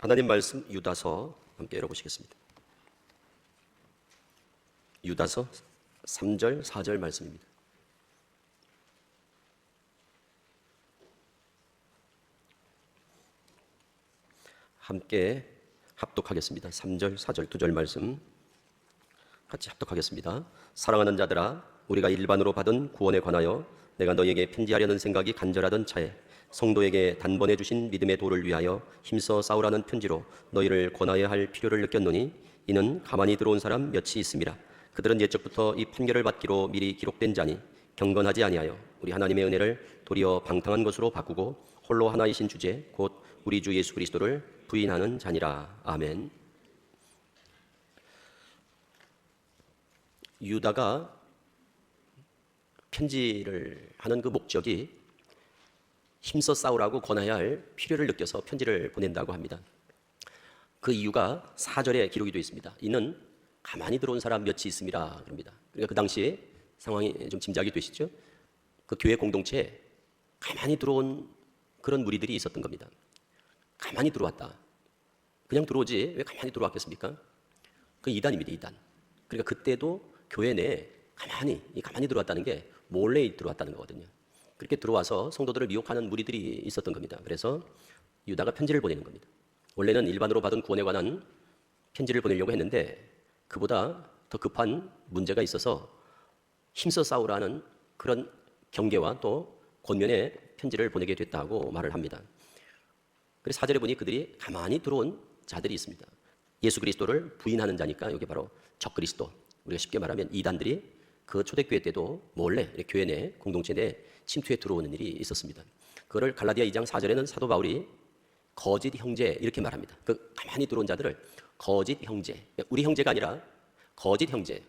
하나님 말씀 유다서 함께 열어보시겠습니다. 유다서 3절 4절 말씀입니다. 함께 합독하겠습니다. 3절 4절 2절 말씀 같이 합독하겠습니다. 사랑하는 자들아, 우리가 일반으로 받은 구원에 관하여 내가 너희에게 편지하려는 생각이 간절하던 차에 성도에게 단번에 주신 믿음의 도를 위하여 힘써 싸우라는 편지로 너희를 권하여야 할 필요를 느꼈노니, 이는 가만히 들어온 사람 몇이 있음이라. 그들은 옛적부터 이 판결을 받기로 미리 기록된 자니 경건하지 아니하여 우리 하나님의 은혜를 도리어 방탕한 것으로 바꾸고 홀로 하나이신 주제 곧 우리 주 예수 그리스도를 부인하는 자니라. 아멘. 유다가 편지를 하는 그 목적이 힘써 싸우라고 권해야 할 필요를 느껴서 편지를 보낸다고 합니다. 그 이유가 4절에 기록이 되어 있습니다. 이는 가만히 들어온 사람 몇이 있음이라 그럽니다. 그러니까 그 당시에 상황이 좀 짐작이 되시죠? 그 교회 공동체에 가만히 들어온 그런 무리들이 있었던 겁니다. 가만히 들어왔다. 그냥 들어오지 왜 가만히 들어왔겠습니까? 그 이단입니다, 이단. 그러니까 그때도 교회 내에 가만히 들어왔다는 게 몰래 들어왔다는 거거든요. 그렇게 들어와서 성도들을 미혹하는 무리들이 있었던 겁니다. 그래서 유다가 편지를 보내는 겁니다. 원래는 일반으로 받은 구원에 관한 편지를 보내려고 했는데 그보다 더 급한 문제가 있어서 힘써 싸우라는 그런 경계와 또 권면의 편지를 보내게 됐다고 말을 합니다. 그래서 4절에 보니 그들이 가만히 들어온 자들이 있습니다. 예수 그리스도를 부인하는 자니까 여기 바로 적그리스도, 우리가 쉽게 말하면 이단들이 그 초대교회 때도 몰래 교회 내 공동체 내 침투해 들어오는 일이 있었습니다. 그거를 갈라디아 2장 4절에는 사도 바울이 거짓 형제 이렇게 말합니다. 그 가만히 들어온 자들을 거짓 형제, 우리 형제가 아니라 거짓 형제.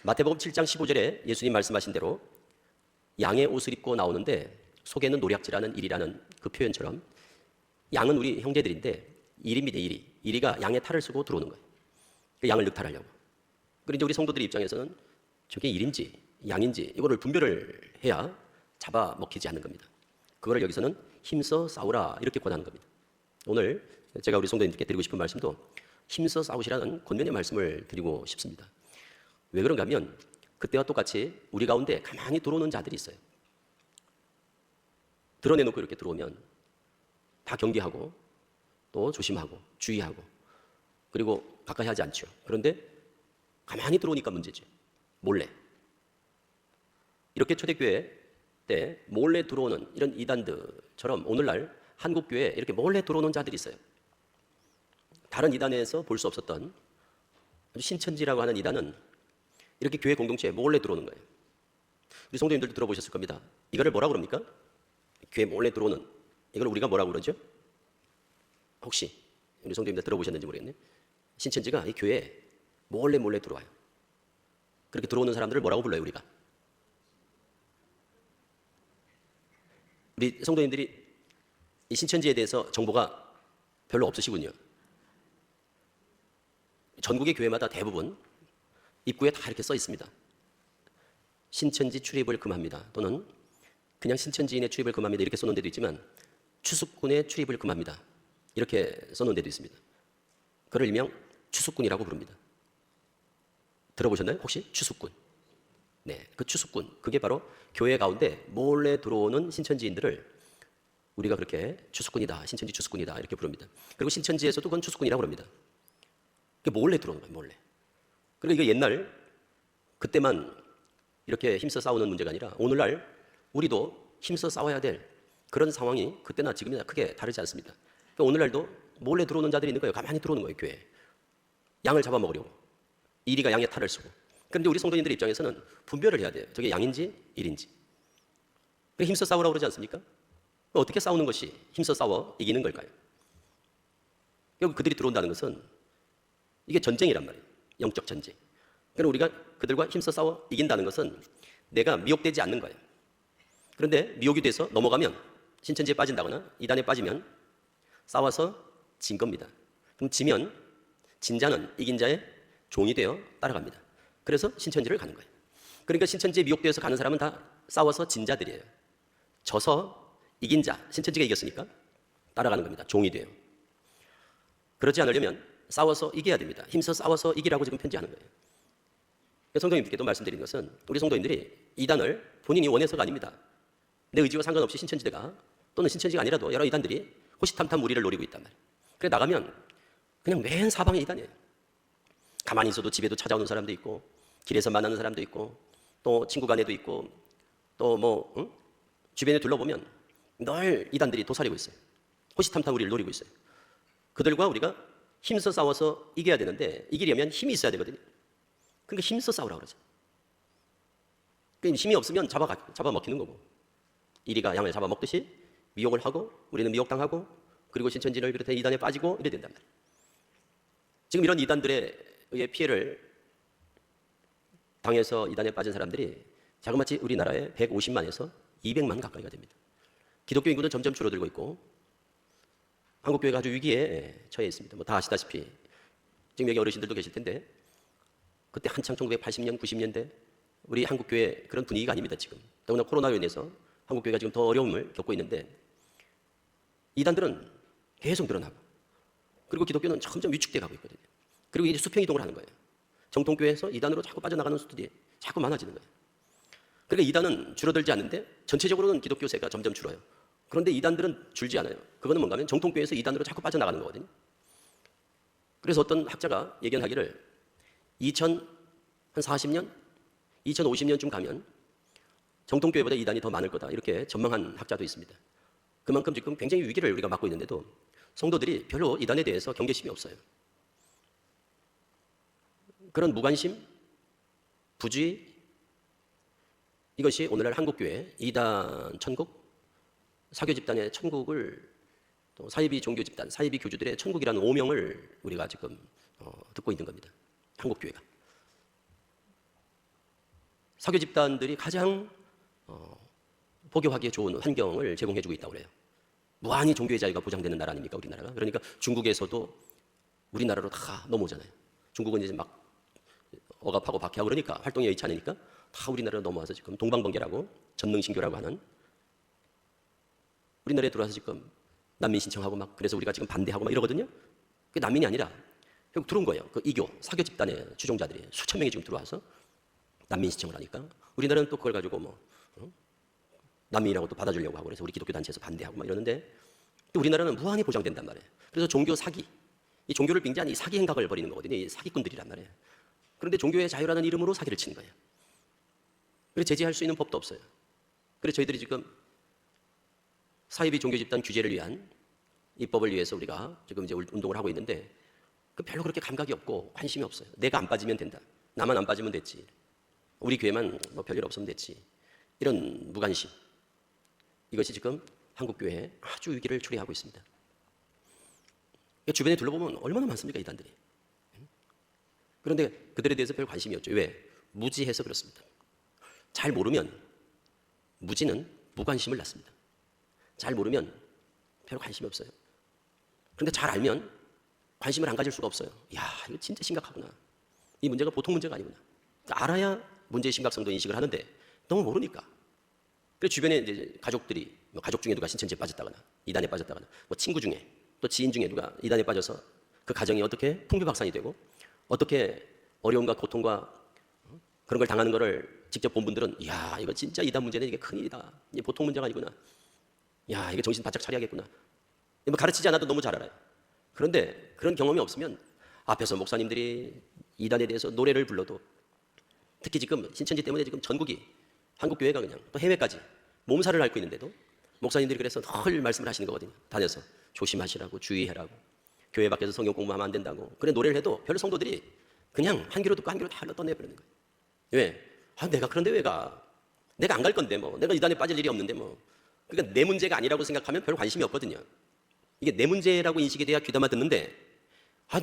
마태복음 7장 15절에 예수님 말씀하신 대로 양의 옷을 입고 나오는데 속에는 노략질하는 이리라는 그 표현처럼 양은 우리 형제들인데 이리입니다. 이리가 양의 탈을 쓰고 들어오는 거예요. 양을 늑탈하려고. 그런데 이제 우리 성도들의 입장에서는 저게 일인지 양인지 이거를 분별을 해야 잡아먹히지 않는 겁니다. 그거를 여기서는 힘써 싸우라 이렇게 권하는 겁니다. 오늘 제가 우리 성도님들께 드리고 싶은 말씀도 힘써 싸우시라는 권면의 말씀을 드리고 싶습니다. 왜 그런가 하면 그때와 똑같이 우리 가운데 가만히 들어오는 자들이 있어요. 드러내놓고 이렇게 들어오면 다 경계하고 또 조심하고 주의하고 그리고 가까이 하지 않죠. 그런데 가만히 들어오니까 문제지. 몰래. 이렇게 초대교회 때 몰래 들어오는 이런 이단들처럼 오늘날 한국교회에 이렇게 몰래 들어오는 자들이 있어요. 다른 이단에서 볼 수 없었던 아주 신천지라고 하는 이단은 이렇게 교회 공동체에 몰래 들어오는 거예요. 우리 성도님들도 들어보셨을 겁니다. 이거를 뭐라고 그럽니까? 교회 몰래 들어오는 이걸 우리가 뭐라고 그러죠? 혹시 우리 성도님들 들어보셨는지 모르겠네. 신천지가 이 교회에 몰래 들어와요. 그렇게 들어오는 사람들을 뭐라고 불러요, 우리가? 우리 성도님들이 이 신천지에 대해서 정보가 별로 없으시군요. 전국의 교회마다 대부분 입구에 다 이렇게 써 있습니다. 신천지 출입을 금합니다. 또는 그냥 신천지인의 출입을 금합니다. 이렇게 써놓은 데도 있지만 추수꾼의 출입을 금합니다. 이렇게 써놓은 데도 있습니다. 그걸 일명 추수꾼이라고 부릅니다. 들어보셨나요? 혹시 추수꾼? 네, 그 추수꾼, 그게 바로 교회 가운데 몰래 들어오는 신천지인들을 우리가 그렇게 추수꾼이다, 신천지 추수꾼이다 이렇게 부릅니다. 그리고 신천지에서도 그건 추수꾼이라고 합니다. 그게 몰래 들어오는 거예요, 몰래. 그리고 이거 옛날 그때만 이렇게 힘써 싸우는 문제가 아니라 오늘날 우리도 힘써 싸워야 될 그런 상황이 그때나 지금이나 크게 다르지 않습니다. 그러니까 오늘날도 몰래 들어오는 자들이 있는 거예요. 가만히 들어오는 거예요, 교회에. 양을 잡아먹으려고. 이리가 양의 탈을 쓰고. 그런데 우리 성도님들 입장에서는 분별을 해야 돼요. 저게 양인지 일인지. 힘써 싸우라고 그러지 않습니까? 어떻게 싸우는 것이 힘써 싸워 이기는 걸까요? 결국 그들이 들어온다는 것은 이게 전쟁이란 말이에요. 영적 전쟁. 그러니까 우리가 그들과 힘써 싸워 이긴다는 것은 내가 미혹되지 않는 거예요. 그런데 미혹이 돼서 넘어가면 신천지에 빠진다거나 이단에 빠지면 싸워서 진 겁니다. 그럼 지면 진자는 이긴 자의 종이 되어 따라갑니다. 그래서 신천지를 가는 거예요. 그러니까 신천지에 미혹되어서 가는 사람은 다 싸워서 진 자들이에요. 져서 이긴 자, 신천지가 이겼으니까 따라가는 겁니다. 종이 돼요. 그렇지 않으려면 싸워서 이겨야 됩니다. 힘써 싸워서 이기라고 지금 편지하는 거예요. 성도님들께도 말씀드리는 것은 우리 성도님들이 이단을 본인이 원해서가 아닙니다. 내 의지와 상관없이 신천지대가 또는 신천지가 아니라도 여러 이단들이 호시탐탐 우리를 노리고 있단 말이에요. 그래 나가면 그냥 맨 사방에 이단이에요. 가만히 있어도 집에도 찾아오는 사람도 있고 길에서 만나는 사람도 있고 또 친구 간에도 있고 또 주변에 둘러보면 늘 이단들이 도사리고 있어요. 호시탐탐 우리를 노리고 있어요. 그들과 우리가 힘써 싸워서 이겨야 되는데 이기려면 힘이 있어야 되거든요. 그러니까 힘써 싸우라고 그러죠. 그러니까 힘이 없으면 잡아먹히는 거고 이리가 양을 잡아먹듯이 미혹을 하고 우리는 미혹당하고 그리고 신천지를 비롯해 이단에 빠지고 이래야 된단 말이에요. 지금 이런 이단들에 의해 피해를 당해서 이단에 빠진 사람들이 자그마치 우리나라에 150만에서 200만 가까이가 됩니다. 기독교 인구는 점점 줄어들고 있고 한국교회가 아주 위기에 처해 있습니다. 다 아시다시피 지금 여기 어르신들도 계실 텐데 그때 한창 1980년, 90년대 우리 한국교회 그런 분위기가 아닙니다. 지금 더구나 코로나로 인해서 한국교회가 지금 더 어려움을 겪고 있는데 이단들은 계속 늘어나고 그리고 기독교는 점점 위축돼 가고 있거든요. 그리고 이제 수평 이동을 하는 거예요. 정통교회에서 이단으로 자꾸 빠져나가는 수들이 자꾸 많아지는 거예요. 그러니까 이단은 줄어들지 않는데 전체적으로는 기독교세가 점점 줄어요. 그런데 이단들은 줄지 않아요. 그거는 뭔가 하면 정통교회에서 이단으로 자꾸 빠져나가는 거거든요. 그래서 어떤 학자가 예견하기를 2040년, 2050년쯤 가면 정통교회보다 이단이 더 많을 거다 이렇게 전망한 학자도 있습니다. 그만큼 지금 굉장히 위기를 우리가 맞고 있는데도 성도들이 별로 이단에 대해서 경계심이 없어요. 그런 무관심, 부주의 이것이 오늘날 한국교회 이단 천국, 사교 집단의 천국을 또 사이비 종교 집단, 사이비 교주들의 천국이라는 오명을 우리가 지금 듣고 있는 겁니다. 한국교회가. 사교 집단들이 가장 복교하기에 좋은 환경을 제공해주고 있다고 그래요. 무한히 종교의 자유가 보장되는 나라 아닙니까 우리나라가? 그러니까 중국에서도 우리나라로 다 넘어오잖아요. 중국은 이제 막 억압하고 박해하고 그러니까 활동이 여의치 않으니까 다 우리나라로 넘어와서 지금 동방번개라고 전능신교라고 하는 우리나라에 들어와서 지금 난민 신청하고 막 그래서 우리가 지금 반대하고 막 이러거든요. 그게 난민이 아니라 결국 들어온 거예요. 그 이교 사교 집단의 추종자들이 수천 명이 지금 들어와서 난민 신청을 하니까 우리나라는 또 그걸 가지고 난민이라고 또 받아주려고 하고 그래서 우리 기독교 단체에서 반대하고 막 이러는데 또 우리나라는 무한히 보장된단 말이에요. 그래서 종교 사기, 이 종교를 빙자한 이 사기 행각을 벌이는 거거든요. 이 사기꾼들이란 말이에요. 그런데 종교의 자유라는 이름으로 사기를 치는 거예요. 그래서 제재할 수 있는 법도 없어요. 그래서 저희들이 지금 사이비 종교 집단 규제를 위한 입법을 위해서 우리가 지금 이제 운동을 하고 있는데 별로 그렇게 감각이 없고 관심이 없어요. 내가 안 빠지면 된다. 나만 안 빠지면 됐지. 우리 교회만 별일 없으면 됐지. 이런 무관심. 이것이 지금 한국교회에 아주 위기를 초래하고 있습니다. 주변에 둘러보면 얼마나 많습니까 이단들이. 그런데 그들에 대해서 별 관심이 없죠. 왜? 무지해서 그렇습니다. 잘 모르면 무지는 무관심을 낳습니다. 잘 모르면 별 관심이 없어요. 그런데 잘 알면 관심을 안 가질 수가 없어요. 야, 이거 진짜 심각하구나. 이 문제가 보통 문제가 아니구나. 그러니까 알아야 문제의 심각성도 인식을 하는데 너무 모르니까. 그래서 주변에 이제 가족들이 가족 중에 누가 신천지에 빠졌다거나 이단에 빠졌다거나 친구 중에 또 지인 중에 누가 이단에 빠져서 그 가정이 어떻게 풍비박산이 되고 어떻게 어려움과 고통과 그런 걸 당하는 거를 직접 본 분들은 야, 이거 진짜 이단 문제는 이게 큰일이다. 이게 보통 문제가 아니구나. 야, 이게 정신 바짝 차려야겠구나. 가르치지 않아도 너무 잘 알아요. 그런데 그런 경험이 없으면 앞에서 목사님들이 이단에 대해서 노래를 불러도 특히 지금 신천지 때문에 지금 전국이 한국교회가 그냥 또 해외까지 몸살을 앓고 있는데도 목사님들이 그래서 늘 말씀을 하시는 거거든요. 다녀서 조심하시라고 주의해라고 교회 밖에서 성경 공부하면 안 된다고. 그래 노래를 해도 별 성도들이 그냥 한 귀로 듣고 한 귀로 다 떠내버리는 거예요. 왜? 내가 그런데 왜 가? 내가 안 갈 건데 내가 이단에 빠질 일이 없는데 그러니까 내 문제가 아니라고 생각하면 별 관심이 없거든요. 이게 내 문제라고 인식이 돼야 귀담아 듣는데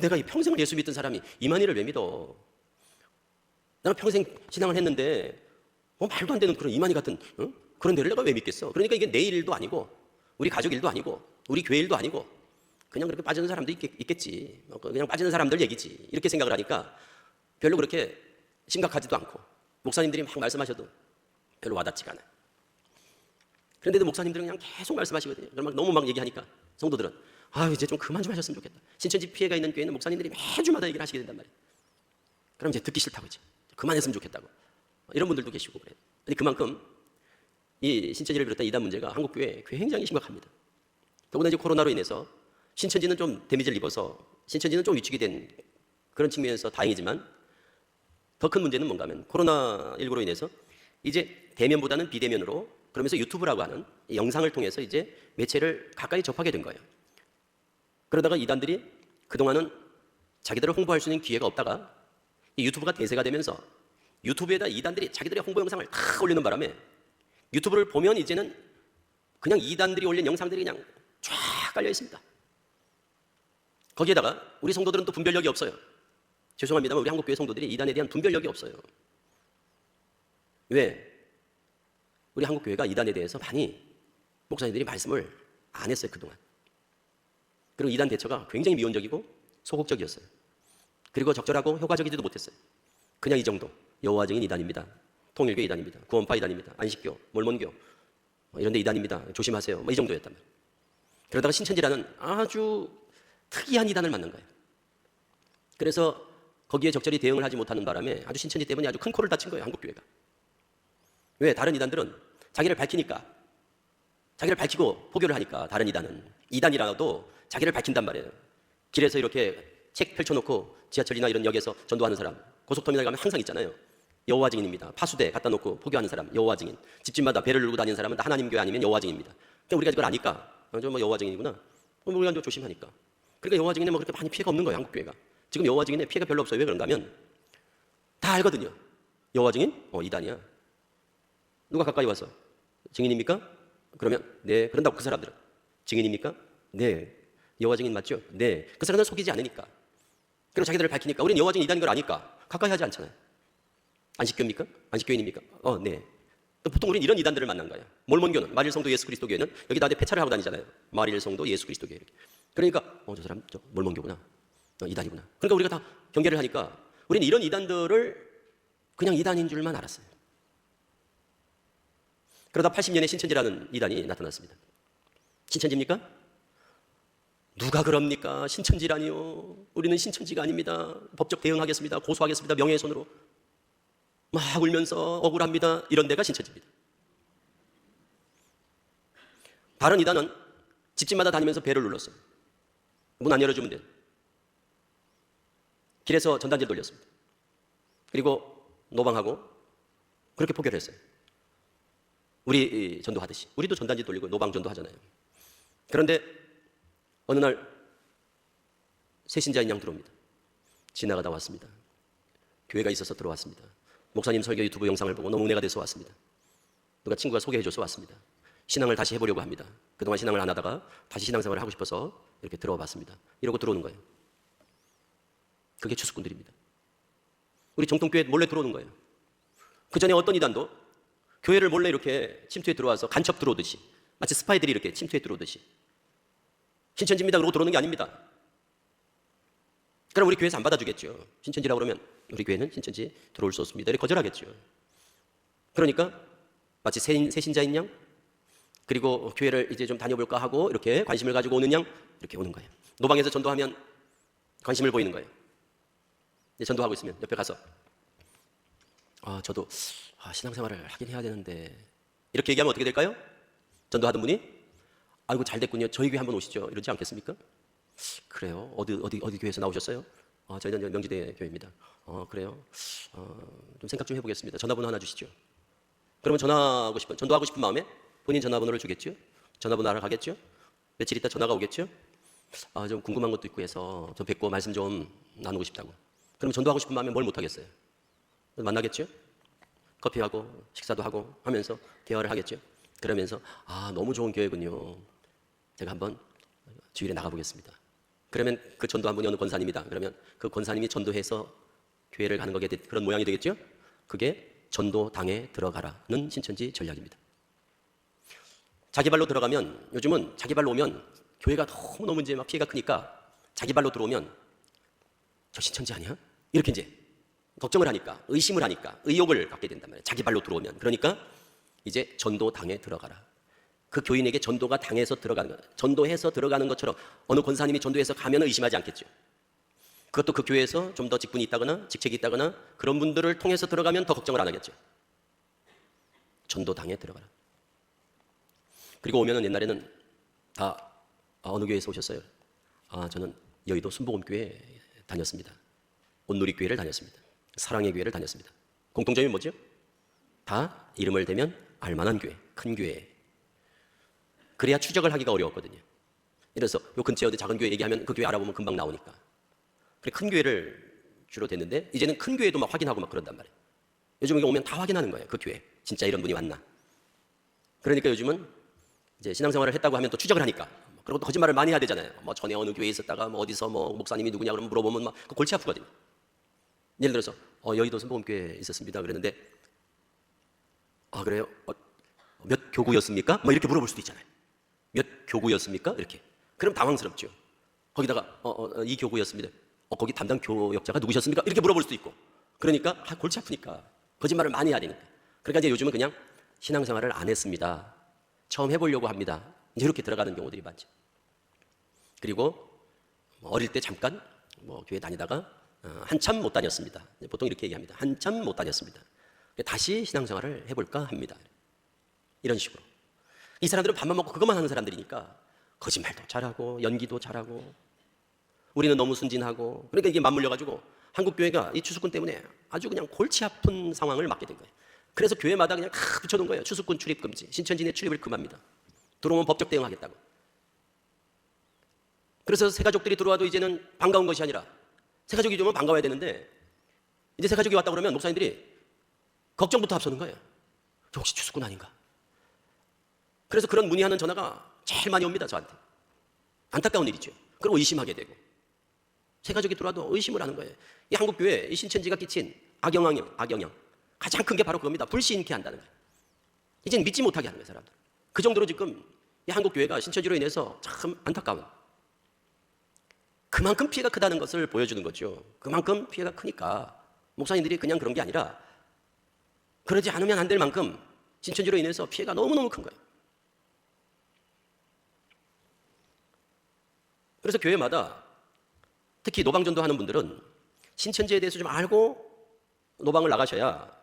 내가 평생을 예수 믿던 사람이 이만희를 왜 믿어? 나는 평생 신앙을 했는데 말도 안 되는 그런 이만희 같은 그런 데를 내가 왜 믿겠어? 그러니까 이게 내 일도 아니고 우리 가족 일도 아니고 우리 교회 일도 아니고 그냥 그렇게 빠지는 사람도 있겠지. 그냥 빠지는 사람들 얘기지. 이렇게 생각을 하니까 별로 그렇게 심각하지도 않고 목사님들이 막 말씀하셔도 별로 와닿지가 않아요. 그런데도 목사님들은 그냥 계속 말씀하시거든요. 너무 막 얘기하니까 성도들은 아, 이제 좀 그만 좀 하셨으면 좋겠다. 신천지 피해가 있는 교회는 목사님들이 매주마다 얘기를 하시게 된단 말이에요. 그럼 이제 듣기 싫다고 이제 그만했으면 좋겠다고 이런 분들도 계시고 그래요. 근데 그만큼 이 신천지를 비롯한 이단 문제가 한국 교회에 굉장히 심각합니다. 더구나 이제 코로나로 인해서 신천지는 좀 데미지를 입어서 신천지는 좀 위축이 된 그런 측면에서 다행이지만 더 큰 문제는 뭔가 하면 코로나19로 인해서 이제 대면보다는 비대면으로 그러면서 유튜브라고 하는 영상을 통해서 이제 매체를 가까이 접하게 된 거예요. 그러다가 이단들이 그동안은 자기들을 홍보할 수 있는 기회가 없다가 이 유튜브가 대세가 되면서 유튜브에다 이단들이 자기들의 홍보 영상을 다 올리는 바람에 유튜브를 보면 이제는 그냥 이단들이 올린 영상들이 그냥 쫙 깔려 있습니다. 거기에다가 우리 성도들은 또 분별력이 없어요. 죄송합니다만 우리 한국교회 성도들이 이단에 대한 분별력이 없어요. 왜? 우리 한국교회가 이단에 대해서 많이 목사님들이 말씀을 안 했어요, 그동안. 그리고 이단 대처가 굉장히 미온적이고 소극적이었어요. 그리고 적절하고 효과적이지도 못했어요. 그냥 이 정도. 여호와 증인 이단입니다. 통일교 이단입니다. 구원파 이단입니다. 안식교, 몰몬교 이런 데 이단입니다. 조심하세요. 이 정도였단 말이에요. 그러다가 신천지라는 아주 특이한 이단을 만난 거예요. 그래서 거기에 적절히 대응을 하지 못하는 바람에 아주 신천지 때문에 아주 큰 코를 다친 거예요, 한국교회가. 왜? 다른 이단들은 자기를 밝히니까, 자기를 밝히고 포교를 하니까 다른 이단이라도 자기를 밝힌단 말이에요. 길에서 이렇게 책 펼쳐놓고 지하철이나 이런 역에서 전도하는 사람, 고속터미널 가면 항상 있잖아요. 여호와 증인입니다. 파수대 갖다 놓고 포교하는 사람, 여호와 증인. 집집마다 배를 들고 다니는 사람은 다 하나님 교회 아니면 여호와 증인입니다. 그러니까 우리가 그걸 아니까, 저 뭐 여호와 증인이구나. 우리가 좀 조심하니까. 그러니까 여호와 증인에 뭐 그렇게 많이 피해가 없는 거예요, 한국 교회가. 지금 여호와 증인에 피해가 별로 없어요. 왜 그런가 하면 다 알거든요. 여호와 증인? 이단이야. 누가 가까이 와서 증인입니까? 그러면 네. 그런다고 그 사람들은 증인입니까? 네. 여호와 증인 맞죠? 네. 그 사람들은 속이지 않으니까. 그리고 자기들을 밝히니까 우리는 여호와 증인 이단인 걸 아니까 가까이 하지 않잖아요. 안식교입니까? 안식교인입니까? 네. 또 보통 우리는 이런 이단들을 만난 거예요. 몰몬교는 마릴성도 예수 그리스도 교회는 여기 다들 폐차를 하고 다니잖아요. 마릴성도 예수 그리스도 교회. 그러니까 저 사람 저 몰몬교구나. 이단이구나. 그러니까 우리가 다 경계를 하니까 우리는 이런 이단들을 그냥 이단인 줄만 알았어요. 그러다 80년에 신천지라는 이단이 나타났습니다. 신천지입니까? 누가 그럽니까? 신천지라니요. 우리는 신천지가 아닙니다. 법적 대응하겠습니다. 고소하겠습니다. 명예훼손으로. 막 울면서 억울합니다. 이런 데가 신천지입니다. 다른 이단은 집집마다 다니면서 배를 눌렀어요. 문 안 열어주면 돼. 길에서 전단지를 돌렸습니다. 그리고 노방하고 그렇게 포교를 했어요. 우리 전도하듯이. 우리도 전단지 돌리고 노방 전도하잖아요. 그런데 어느 날 새신자인 양 들어옵니다. 지나가다 왔습니다. 교회가 있어서 들어왔습니다. 목사님 설교 유튜브 영상을 보고 너무 은혜가 돼서 왔습니다. 누가 친구가 소개해줘서 왔습니다. 신앙을 다시 해보려고 합니다. 그동안 신앙을 안 하다가 다시 신앙생활을 하고 싶어서 이렇게 들어와 봤습니다. 이러고 들어오는 거예요. 그게 추수꾼들입니다. 우리 정통교회에 몰래 들어오는 거예요. 그 전에 어떤 이단도 교회를 몰래 이렇게 침투해 들어와서 간첩 들어오듯이 마치 스파이들이 이렇게 침투해 들어오듯이 신천지입니다 그러고 들어오는 게 아닙니다. 그럼 우리 교회에서 안 받아주겠죠. 신천지라고 그러면 우리 교회는 신천지 들어올 수 없습니다. 이렇게 거절하겠죠. 그러니까 마치 새신자인 양 그리고 교회를 이제 좀 다녀볼까 하고 이렇게 관심을 가지고 오는 양 이렇게 오는 거예요. 노방에서 전도하면 관심을 보이는 거예요. 이제 전도하고 있으면 옆에 가서 저도 신앙생활을 하긴 해야 되는데 이렇게 얘기하면 어떻게 될까요? 전도하던 분이 아이고 잘 됐군요. 저희 교회 한번 오시죠. 이러지 않겠습니까? 그래요. 어디 교회에서 나오셨어요? 저희는 명지대 교회입니다. 그래요. 좀 생각 좀 해보겠습니다. 전화번호 하나 주시죠. 그러면 전도하고 싶은 마음에 본인 전화번호를 주겠죠. 전화번호 알아가겠죠. 며칠 있다 전화가 오겠죠. 좀 궁금한 것도 있고 해서 좀 뵙고 말씀 좀 나누고 싶다고. 그럼 전도하고 싶은 마음에 뭘 못하겠어요. 만나겠죠. 커피하고 식사도 하고 하면서 대화를 하겠죠. 그러면서 너무 좋은 교회군요. 제가 한번 주일에 나가보겠습니다. 그러면 그 전도한 분이 어느 권사님이다. 그러면 그 권사님이 전도해서 교회를 가는 거게 그런 모양이 되겠죠. 그게 전도당에 들어가라는 신천지 전략입니다. 자기 발로 들어가면 요즘은 자기 발로 오면 교회가 너무 이제 막 피해가 크니까 자기 발로 들어오면 저 신천지 아니야? 이렇게 이제 걱정을 하니까 의심을 하니까 의욕을 갖게 된단 말이에요. 자기 발로 들어오면. 그러니까 이제 전도당에 들어가라. 그 교인에게 전도가 당해서 들어가는 거예요. 전도해서 들어가는 것처럼 어느 권사님이 전도해서 가면 의심하지 않겠죠. 그것도 그 교회에서 좀 더 직분이 있다거나 직책이 있다거나 그런 분들을 통해서 들어가면 더 걱정을 안 하겠죠. 전도당에 들어가라. 그리고 오면은 옛날에는 다 어느 교회에서 오셨어요? 저는 여의도 순복음교회 다녔습니다. 온누리교회를 다녔습니다. 사랑의 교회를 다녔습니다. 공통점이 뭐죠? 다 이름을 대면 알만한 교회, 큰 교회. 그래야 추적을 하기가 어려웠거든요. 이래서 요 근처에 어디 작은 교회 얘기하면 그 교회 알아보면 금방 나오니까. 그래 큰 교회를 주로 됐는데 이제는 큰 교회도 막 확인하고 막 그런단 말이에요. 요즘 오면 다 확인하는 거예요. 그 교회 진짜 이런 분이 왔나. 그러니까 요즘은 이제 신앙생활을 했다고 하면 또 추적을 하니까 그리고 또 거짓말을 많이 해야 되잖아요. 뭐 전에 어느 교회에 있었다가 뭐 어디서 뭐 목사님이 누구냐 그러면 물어보면 막 그 골치 아프거든요. 예를 들어서 여의도 순복음교회에 있었습니다 그랬는데 그래요? 몇 교구였습니까? 뭐 이렇게 물어볼 수도 있잖아요. 몇 교구였습니까? 이렇게. 그럼 당황스럽죠. 거기다가 이 교구였습니다. 거기 담당 교역자가 누구셨습니까? 이렇게 물어볼 수도 있고. 그러니까 골치 아프니까 거짓말을 많이 해야 되니까. 그러니까 이제 요즘은 그냥 신앙생활을 안 했습니다. 처음 해보려고 합니다. 이제 이렇게 들어가는 경우들이 많죠. 그리고 어릴 때 잠깐 교회 다니다가 한참 못 다녔습니다. 보통 이렇게 얘기합니다. 한참 못 다녔습니다. 다시 신앙생활을 해볼까 합니다. 이런 식으로. 이 사람들은 밥만 먹고 그것만 하는 사람들이니까 거짓말도 잘하고 연기도 잘하고 우리는 너무 순진하고 그러니까 이게 맞물려가지고 한국 교회가 이 추수꾼 때문에 아주 그냥 골치 아픈 상황을 맞게 된 거예요. 그래서 교회마다 그냥 붙여놓은 거예요. 추수꾼 출입 금지, 신천지인의 출입을 금합니다. 들어오면 법적 대응하겠다고. 그래서 새가족들이 들어와도 이제는 반가운 것이 아니라 새가족이 오면 반가워야 되는데 이제 새가족이 왔다 그러면 목사님들이 걱정부터 앞서는 거예요. 혹시 추수꾼 아닌가? 그래서 그런 문의하는 전화가 제일 많이 옵니다. 저한테. 안타까운 일이죠. 그리고 의심하게 되고 새가족이 들어와도 의심을 하는 거예요. 이 한국교회 이 신천지가 끼친 악영향 가장 큰 게 바로 그겁니다. 불신케 한다는 거예요. 이제는 믿지 못하게 하는 거예요. 사람들. 그 정도로 지금 이 한국교회가 신천지로 인해서 참 안타까운 그만큼 피해가 크다는 것을 보여주는 거죠. 그만큼 피해가 크니까 목사님들이 그냥 그런 게 아니라 그러지 않으면 안 될 만큼 신천지로 인해서 피해가 너무너무 큰 거예요. 그래서 교회마다 특히 노방전도 하는 분들은 신천지에 대해서 좀 알고 노방을 나가셔야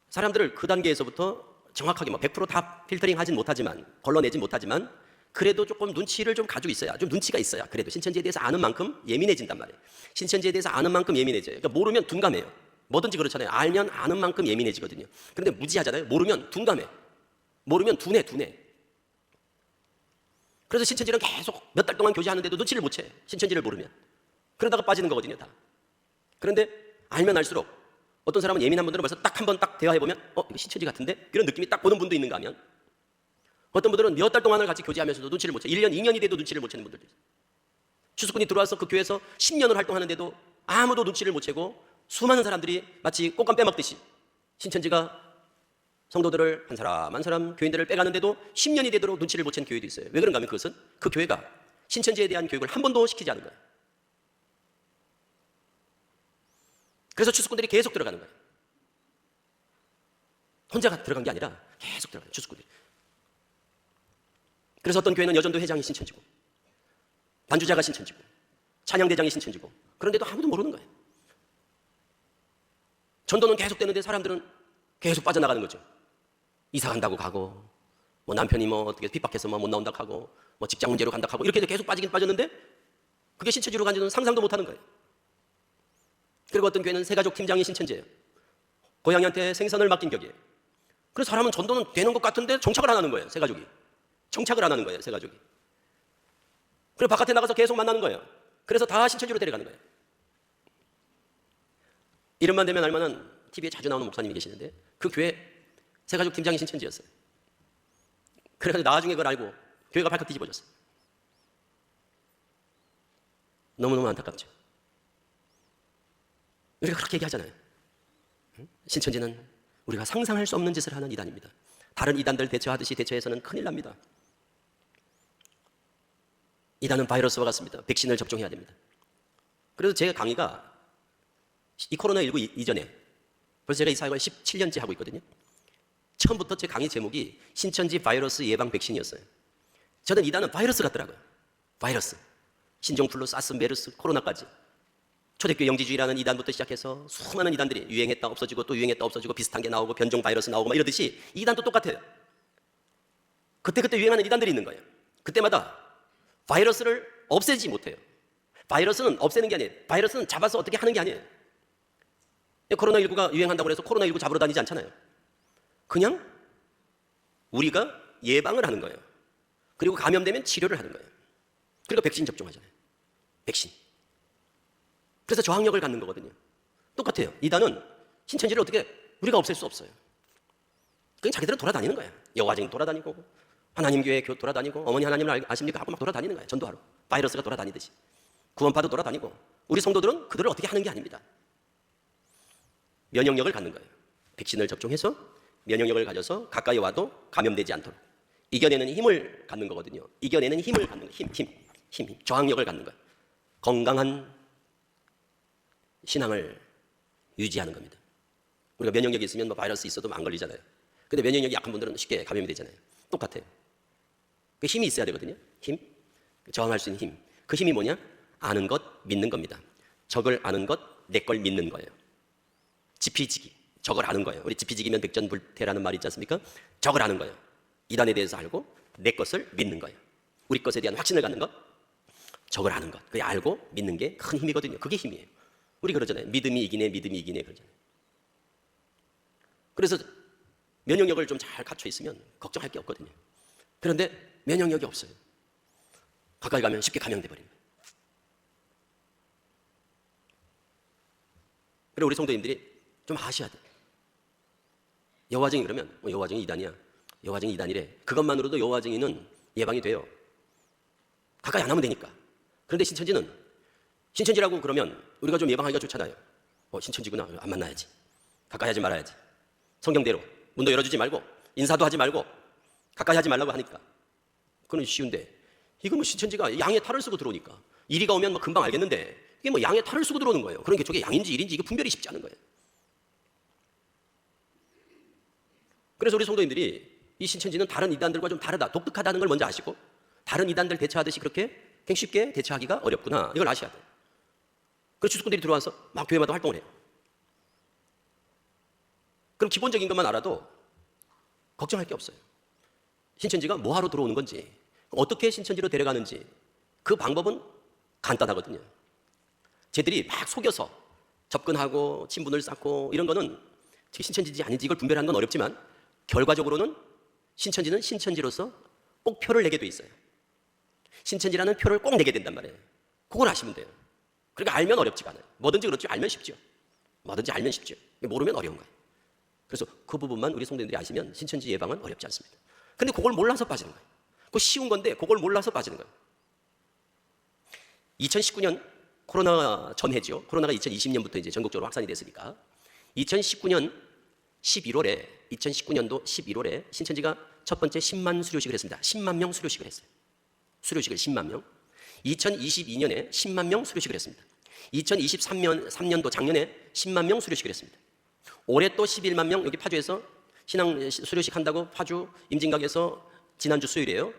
사람들을 그 단계에서부터 정확하게 100%다 필터링 하진 못하지만 걸러내진 못하지만 그래도 조금 눈치를 좀 가지고 있어야 좀 눈치가 있어야 그래도 신천지에 대해서 아는 만큼 예민해진단 말이에요. 신천지에 대해서 아는 만큼 예민해져요. 그러니까 모르면 둔감해요. 뭐든지 그렇잖아요. 알면 아는 만큼 예민해지거든요. 그런데 무지하잖아요. 모르면 둔감해. 모르면 둔해. 그래서 신천지는 계속 몇 달 동안 교제하는데도 눈치를 못 채. 신천지를 모르면. 그러다가 빠지는 거거든요, 다. 그런데 알면 알수록 어떤 사람은 예민한 분들은 벌써 딱 한 번 딱 대화해보면 이거 신천지 같은데? 이런 느낌이 딱 오는 분도 있는가 하면 어떤 분들은 몇 달 동안을 같이 교제하면서도 눈치를 못 채. 1년, 2년이 돼도 눈치를 못 채는 분들도 있어요. 추수꾼이 들어와서 그 교회에서 10년을 활동하는데도 아무도 눈치를 못 채고 수많은 사람들이 마치 꽃감 빼먹듯이 신천지가 성도들을 한 사람 한 사람 교인들을 빼가는데도 10년이 되도록 눈치를 못 채는 교회도 있어요. 왜 그런가 하면 그것은 그 교회가 신천지에 대한 교육을 한 번도 시키지 않은 거예요. 그래서 추수꾼들이 계속 들어가는 거예요. 혼자 들어간 게 아니라 계속 들어가요. 추수꾼들이. 그래서 어떤 교회는 여전도 회장이 신천지고 반주자가 신천지고 찬양대장이 신천지고 그런데도 아무도 모르는 거예요. 전도는 계속 되는데 사람들은 계속 빠져나가는 거죠. 이사 간다고 가고 남편이 어떻게 핍박해서 못 나온다고 하고 직장 문제로 간다고 하고 이렇게 해서 계속 빠지긴 빠졌는데 그게 신천지로 간지는 상상도 못하는 거예요. 그리고 어떤 교회는 새가족 팀장이 신천지예요. 고양이한테 생선을 맡긴 격이에요. 그래서 사람은 전도는 되는 것 같은데 정착을 안 하는 거예요. 새가족이. 정착을 안 하는 거예요. 새가족이. 그리고 바깥에 나가서 계속 만나는 거예요. 그래서 다 신천지로 데려가는 거예요. 이름만 되면 알만한 TV에 자주 나오는 목사님이 계시는데 그 교회 새가족 팀장이 신천지였어요. 그래서 나중에 그걸 알고 교회가 발칵 뒤집어졌어요. 너무너무 안타깝죠. 우리가 그렇게 얘기하잖아요. 신천지는 우리가 상상할 수 없는 짓을 하는 이단입니다. 다른 이단들 대처하듯이 대처해서는 큰일 납니다. 이단은 바이러스와 같습니다. 백신을 접종해야 됩니다. 그래서 제 강의가 이 코로나19 이전에 벌써 제가 이 사역을 17년째 하고 있거든요. 처음부터 제 강의 제목이 신천지 바이러스 예방 백신이었어요. 저는 이단은 바이러스 같더라고요. 바이러스. 신종플루, 사스, 메르스, 코로나까지. 초대교회 영지주의라는 이단부터 시작해서 수많은 이단들이 유행했다 없어지고 또 유행했다 없어지고 비슷한 게 나오고 변종 바이러스 나오고 막 이러듯이 이단도 똑같아요. 그때그때 유행하는 이단들이 있는 거예요. 그때마다 바이러스를 없애지 못해요. 바이러스는 없애는 게 아니에요. 바이러스는 잡아서 어떻게 하는 게 아니에요. 코로나19가 유행한다고 해서 코로나19 잡으러 다니지 않잖아요. 그냥 우리가 예방을 하는 거예요. 그리고 감염되면 치료를 하는 거예요. 그리고 백신 접종하잖아요. 백신. 그래서 저항력을 갖는 거거든요. 똑같아요. 이단은 신천지를 어떻게 우리가 없앨 수 없어요. 그냥 자기들은 돌아다니는 거예요. 여호와증인 돌아다니고 하나님 교회 돌아다니고 어머니 하나님을 아십니까? 하고 막 돌아다니는 거예요. 전도하러. 바이러스가 돌아다니듯이. 구원파도 돌아다니고 우리 성도들은 그들을 어떻게 하는 게 아닙니다. 면역력을 갖는 거예요. 백신을 접종해서 면역력을 가져서 가까이 와도 감염되지 않도록 이겨내는 힘을 갖는 거거든요. 이겨내는 힘을 갖는 거예요. 힘. 저항력을 갖는 거예요. 건강한 신앙을 유지하는 겁니다. 우리가 면역력이 있으면 뭐 바이러스 있어도 안 걸리잖아요. 근데 면역력이 약한 분들은 쉽게 감염이 되잖아요. 똑같아요. 그 힘이 있어야 되거든요. 힘. 저항할 수 있는 힘. 그 힘이 뭐냐? 아는 것, 믿는 겁니다. 적을 아는 것, 내 걸 믿는 거예요. 지피지기. 적을 아는 거예요. 우리 지피지기면 백전불태라는 말이 있지 않습니까? 적을 아는 거예요. 이단에 대해서 알고 내 것을 믿는 거예요. 우리 것에 대한 확신을 갖는 것, 적을 아는 것. 그게 알고 믿는 게 큰 힘이거든요. 그게 힘이에요. 우리 그러잖아요. 믿음이 이기네 그러잖아요. 그래서 면역력을 좀 잘 갖춰 있으면 걱정할 게 없거든요. 그런데 면역력이 없어요. 가까이 가면 쉽게 감염돼 버립니다. 그리고 우리 성도님들이 좀 아셔야 돼요. 여호와증인 그러면 여호와증인 이단이야. 여호와증인 이단이래. 그것만으로도 여호와증인은 예방이 돼요. 가까이 안 하면 되니까. 그런데 신천지라고 그러면 우리가 좀 예방하기가 좋잖아요. 신천지구나. 안 만나야지. 가까이 하지 말아야지. 성경대로 문도 열어주지 말고 인사도 하지 말고 가까이 하지 말라고 하니까 그건 쉬운데 이거 뭐 신천지가 양의 탈을 쓰고 들어오니까 이리가 오면 뭐 금방 알겠는데 이게 뭐 양의 탈을 쓰고 들어오는 거예요. 그러니까 저게 양인지 일인지 이게 분별이 쉽지 않은 거예요. 그래서 우리 성도님들이 이 신천지는 다른 이단들과 좀 다르다, 독특하다는 걸 먼저 아시고 다른 이단들 대처하듯이 그렇게 그냥 쉽게 대처하기가 어렵구나 이걸 아셔야 돼요. 그래서 주수꾼들이 들어와서 막 교회마다 활동을 해요. 그럼 기본적인 것만 알아도 걱정할 게 없어요. 신천지가 뭐하러 들어오는 건지 어떻게 신천지로 데려가는지 그 방법은 간단하거든요. 쟤들이 막 속여서 접근하고 친분을 쌓고 이런 거는 신천지인지 아닌지 이걸 분별하는 건 어렵지만 결과적으로는 신천지는 신천지로서 꼭 표를 내게 돼 있어요. 신천지라는 표를 꼭 내게 된단 말이에요. 그걸 아시면 돼요. 그러니까 알면 어렵지가 않아요. 뭐든지 그렇죠. 알면 쉽죠. 뭐든지 알면 쉽죠. 모르면 어려운 거예요. 그래서 그 부분만 우리 성도님들이 아시면 신천지 예방은 어렵지 않습니다. 근데 그걸 몰라서 빠지는 거예요. 그거 쉬운 건데 그걸 몰라서 빠지는 거예요. 2019년 코로나 전해죠. 코로나가 2020년부터 이제 전국적으로 확산이 됐으니까 2019년도 11월에 신천지가 첫 번째 10만 수료식을 했습니다. 10만 명 수료식을 했어요. 수료식을 10만 명. 2022년에 10만 명 수료식을 했습니다. 2023년도 작년에 10만 명 수료식을 했습니다. 올해 또 11만 명 여기 파주에서 신앙 수료식 한다고 파주 임진각에서 지난주 수요일이에요.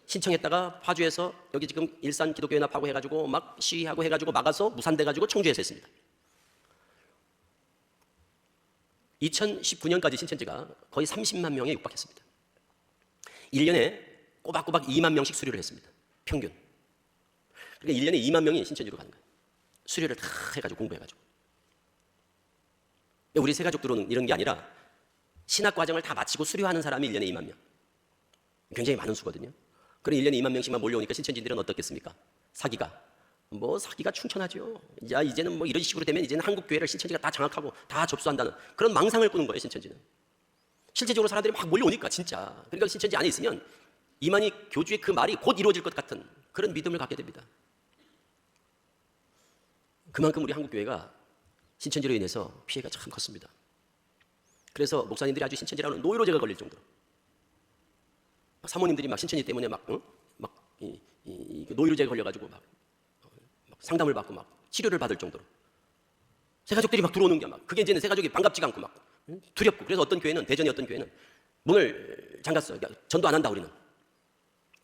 신청했다가 파주에서 여기 지금 일산 기독교연합하고 해가지고 막 시위하고 해가지고 막아서 무산돼가지고 청주에서 했습니다. 2019년까지 신천지가 거의 30만 명에 육박했습니다. 1년에 꼬박꼬박 2만 명씩 수료를 했습니다. 평균. 그러니까 1년에 2만 명이 신천지로 가는 거예요. 수료를 다 해가지고 공부해가지고. 우리 새가족들은 이런 게 아니라 신학과정을 다 마치고 수료하는 사람이 1년에 2만 명. 굉장히 많은 수거든요. 그럼 1년에 2만 명씩만 몰려오니까 신천지들은 어떻겠습니까? 사기가 충천하죠. 야, 이제는 뭐 이런 식으로 되면 이제는 한국 교회를 신천지가 다 장악하고 다 접수한다는 그런 망상을 꾸는 거예요, 신천지는. 실제적으로 사람들이 막 몰려오니까 진짜. 그러니까 신천지 안에 있으면 이만희 교주의 그 말이 곧 이루어질 것 같은 그런 믿음을 갖게 됩니다. 그만큼 우리 한국 교회가 신천지로 인해서 피해가 참 컸습니다. 그래서 목사님들이 아주 신천지라는 노이로제가 걸릴 정도로 사모님들이 막 신천지 때문에 노이로제가 걸려가지고 막 상담을 받고 막 치료를 받을 정도로 새가족들이 막 들어오는 게 막 그게 이제는 새가족이 반갑지가 않고 막 두렵고 그래서 어떤 교회는 대전의 어떤 교회는 문을 잠갔어요. 전도 안 한다 우리는.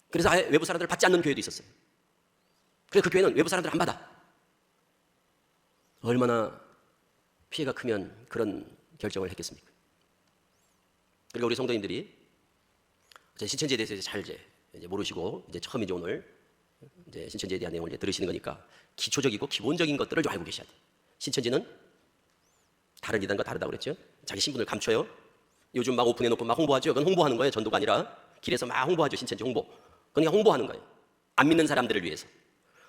그래서 아예 외부 사람들을 받지 않는 교회도 있었어요. 그래서 그 교회는 외부 사람들을 안 받아. 얼마나 피해가 크면 그런 결정을 했겠습니까? 그리고 우리 성도님들이 신천지에 대해서 잘 이제 모르시고 처음 오늘 신천지에 대한 내용을 들으시는 거니까 기초적이고 기본적인 것들을 좀 알고 계셔야 돼요. 신천지는 다른 이단과 다르다고 그랬죠. 자기 신분을 감춰요. 요즘 막 오픈해놓고 막 홍보하죠. 그건 홍보하는 거예요. 전도가 아니라 길에서 막 홍보하죠. 신천지 홍보. 그러니까 홍보하는 거예요. 안 믿는 사람들을 위해서.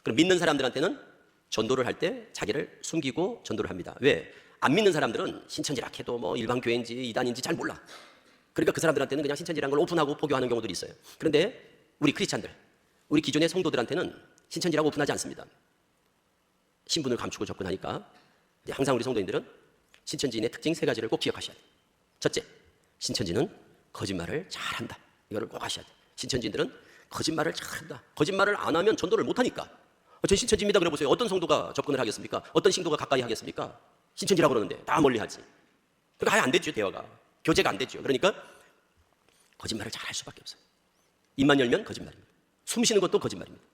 그럼 믿는 사람들한테는 전도를 할 때 자기를 숨기고 전도를 합니다. 왜? 안 믿는 사람들은 신천지라 해도 뭐 일반 교회인지 이단인지 잘 몰라. 그러니까 그 사람들한테는 그냥 신천지라는 걸 오픈하고 포교하는 경우들이 있어요. 그런데 우리 크리스찬들, 우리 기존의 성도들한테는 신천지라고 오픈하지 않습니다. 신분을 감추고 접근하니까 항상 우리 성도님들은 신천지인의 특징 세 가지를 꼭 기억하셔야 돼요. 첫째, 신천지는 거짓말을 잘한다. 이거를 꼭 하셔야 돼요. 신천지인들은 거짓말을 잘한다. 거짓말을 안 하면 전도를 못하니까. 저 신천지입니다. 그래 보세요. 어떤 성도가 접근을 하겠습니까? 어떤 신도가 가까이 하겠습니까? 신천지라고 그러는데 다 멀리 하지. 그러니까 아예 안 됐죠. 대화가. 교제가 안 됐죠. 그러니까 거짓말을 잘 할 수밖에 없어요. 입만 열면 거짓말입니다. 숨 쉬는 것도 거짓말입니다.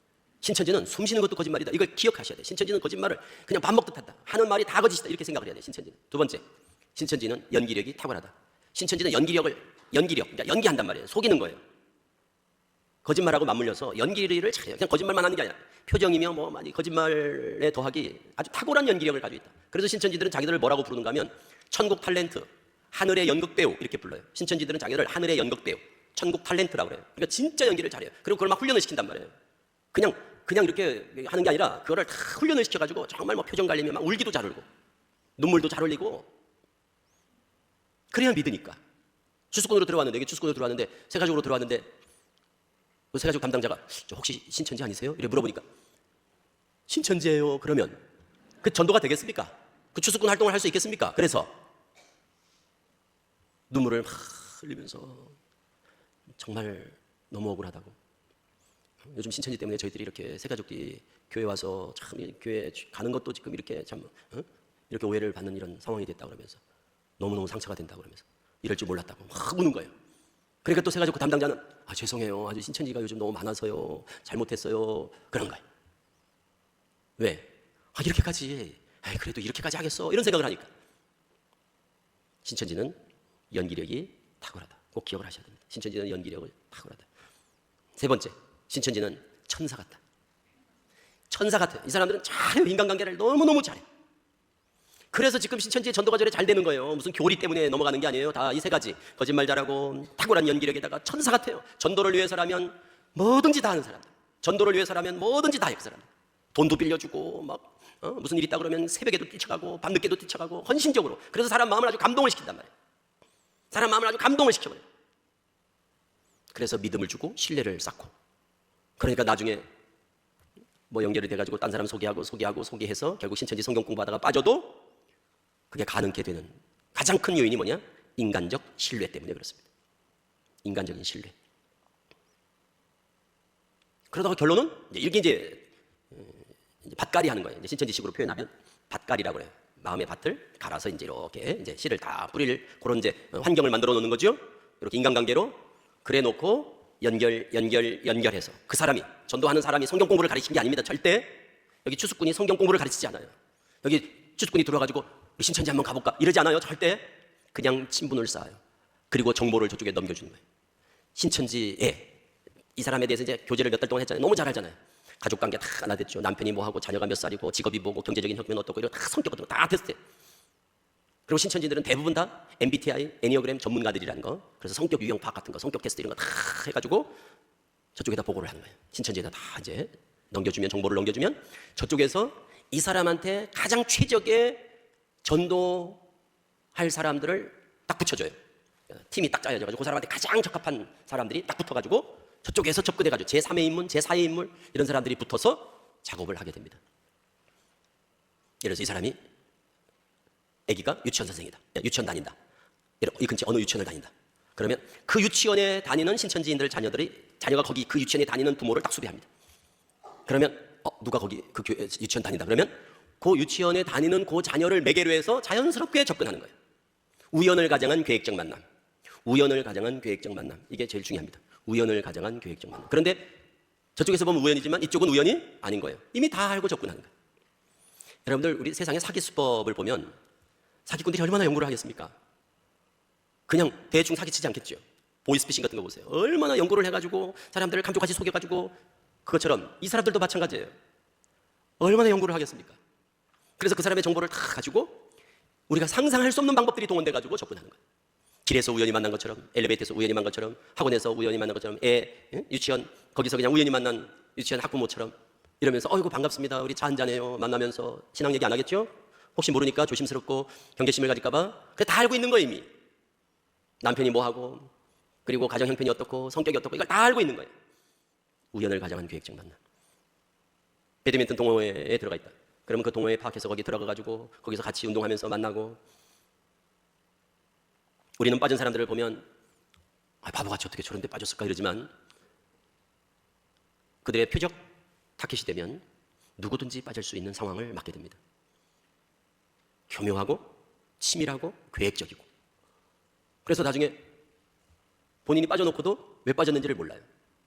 신천지는 숨 쉬는 것도 거짓말이다. 이걸 기억하셔야 돼요. 신천지는 거짓말을 그냥 밥 먹듯 한다. 하는 말이 다 거짓이다. 이렇게 생각을 해야 돼요. 신천지는. 두 번째, 신천지는 연기력이 탁월하다. 신천지는 연기력, 그러니까 연기한단 말이에요. 속이는 거예요. 거짓말하고 맞물려서 연기를 잘해요. 그냥 거짓말만 하는 게 아니라 표정이며 뭐 많이 거짓말에 더하기 아주 탁월한 연기력을 가지고 있다. 그래서 신천지들은 자기들을 뭐라고 부르는가 하면 천국 탤런트, 하늘의 연극 배우 이렇게 불러요. 신천지들은 자기들을 하늘의 연극 배우, 천국 탤런트라고 그래요. 그러니까 진짜 연기를 잘해요. 그리고 그걸 막 훈련을 시킨단 말이에요. 그냥 이렇게 하는 게 아니라 그거를 다 훈련을 시켜가지고 정말 뭐 표정 관리면 막 울기도 잘 울고 눈물도 잘 흘리고 그래야 믿으니까. 추수꾼으로 들어왔는데, 이게 추수꾼으로 들어왔는데 세가족으로 들어왔는데 그 세가족 담당자가 저 혹시 신천지 아니세요? 이렇게 물어보니까 신천지예요. 그러면 그 전도가 되겠습니까? 그 추수꾼 활동을 할 수 있겠습니까? 그래서 눈물을 막 흘리면서 정말 너무 억울하다고. 요즘 신천지 때문에 저희들이 이렇게 세가족들이 교회 와서 참 교회 가는 것도 지금 이렇게 참 이렇게 오해를 받는 이런 상황이 됐다 그러면서 너무너무 상처가 된다 그러면서 이럴 줄 몰랐다고 막 우는 거예요. 그러니까 또 세가족 그 담당자는 죄송해요. 아주 신천지가 요즘 너무 많아서요. 잘못했어요. 그런 거예요. 왜? 이렇게까지 그래도 이렇게까지 하겠어? 이런 생각을 하니까. 신천지는 연기력이 탁월하다. 꼭 기억을 하셔야 됩니다. 신천지는 연기력을 탁월하다. 세 번째, 신천지는 천사 같다. 천사 같아요. 이 사람들은 잘해요. 인간관계를 너무너무 잘해요. 그래서 지금 신천지의 전도가 저래 잘 되는 거예요. 무슨 교리 때문에 넘어가는 게 아니에요. 다 이 세 가지. 거짓말 잘하고 탁월한 연기력에다가 천사 같아요. 전도를 위해서라면 뭐든지 다 하는 사람들. 전도를 위해서라면 뭐든지 다 할 사람들. 돈도 빌려주고 막 무슨 일 있다 그러면 새벽에도 뛰쳐가고 밤늦게도 뛰쳐가고 헌신적으로. 그래서 사람 마음을 아주 감동을 시킨단 말이에요. 사람 마음을 아주 감동을 시켜버려요. 그래서 믿음을 주고 신뢰를 쌓고. 그러니까 나중에 뭐 연결이 돼가지고 딴 사람 소개해서 결국 신천지 성경 공부하다가 빠져도 그게 가능케 되는 가장 큰 요인이 뭐냐? 인간적 신뢰 때문에 그렇습니다. 인간적인 신뢰. 그러다가 결론은 이렇게 이제 밭갈이 하는 거예요. 이제 신천지식으로 표현하면 밭갈이라고 해요. 마음의 밭을 갈아서 이제 이렇게 이제 씨를 다 뿌릴 그런 이제 환경을 만들어 놓는 거죠. 이렇게 인간관계로 그래 놓고 연결해서 그 사람이 전도하는 사람이 성경 공부를 가르치는 게 아닙니다. 절대 여기 추수꾼이 성경 공부를 가르치지 않아요. 여기 추수꾼이 들어가지고 우리 신천지 한번 가볼까 이러지 않아요. 절대 그냥 친분을 쌓아요. 그리고 정보를 저쪽에 넘겨주는 거예요. 신천지에 이 사람에 대해서 이제 교제를 몇 달 동안 했잖아요. 너무 잘 알잖아요. 가족관계 다 하나 됐죠. 남편이 뭐하고 자녀가 몇 살이고 직업이 뭐고 경제적인 형편은 어떻고 이런 다 성격 같은 거 다 테스트해요. 그리고 신천지들은 대부분 다 MBTI, 애니어그램 전문가들이라는 거. 그래서 성격 유형 파악 같은 거, 성격 테스트 이런 거 다 해가지고 저쪽에다 보고를 하는 거예요. 신천지에다 다 이제 정보를 넘겨주면 저쪽에서 이 사람한테 가장 최적의 전도할 사람들을 딱 붙여줘요. 팀이 딱 짜여져가지고 그 사람한테 가장 적합한 사람들이 딱 붙어가지고 저쪽에서 접근해가지고 제3의 인물, 제4의 인물 이런 사람들이 붙어서 작업을 하게 됩니다. 예를 들어서 이 사람이 아기가 유치원 선생이다. 유치원 다닌다. 이 근처 어느 유치원을 다닌다. 그러면 그 유치원에 다니는 신천지인들 자녀가 거기 그 유치원에 다니는 부모를 딱 수배합니다. 그러면 누가 거기 그 유치원 다닌다. 그러면 그 유치원에 다니는 그 자녀를 매개로 해서 자연스럽게 접근하는 거예요. 우연을 가장한 계획적 만남. 우연을 가정한 계획적 만남. 이게 제일 중요합니다. 우연을 가정한 계획적 만남. 그런데 저쪽에서 보면 우연이지만 이쪽은 우연이 아닌 거예요. 이미 다 알고 접근하는 거예요. 여러분들 우리 세상의 사기 수법을 보면 사기꾼들이 얼마나 연구를 하겠습니까? 그냥 대충 사기치지 않겠죠. 보이스피싱 같은 거 보세요. 얼마나 연구를 해가지고 사람들을 감쪽같이 속여가지고 그것처럼 이 사람들도 마찬가지예요. 얼마나 연구를 하겠습니까? 그래서 그 사람의 정보를 다 가지고 우리가 상상할 수 없는 방법들이 동원돼가지고 접근하는 거예요. 길에서 우연히 만난 것처럼, 엘리베이터에서 우연히 만난 것처럼, 학원에서 우연히 만난 것처럼, 유치원 거기서 그냥 우연히 만난 유치원 학부모처럼 이러면서 어이구 반갑습니다. 우리 차 한잔해요. 만나면서 신앙 얘기 안 하겠죠? 혹시 모르니까 조심스럽고 경계심을 가질까 봐. 다 알고 있는 거예요 이미. 남편이 뭐하고 그리고 가정 형편이 어떻고 성격이 어떻고 이걸 다 알고 있는 거예요. 우연을 가정한 계획적 만남. 배드민턴 동호회에 들어가 있다. 그러면 그 동호회에 파악해서 거기 들어가가지고 거기서 같이 운동하면서 만나고. 우리는 빠진 사람들을 보면 바보같이 어떻게 저런 데 빠졌을까 이러지만 그들의 표적 타켓이 되면 누구든지 빠질 수 있는 상황을 맞게 됩니다. 교묘하고 치밀하고 계획적이고. 그래서 나중에 본인이 빠져놓고도 왜 빠졌는지를 몰라요.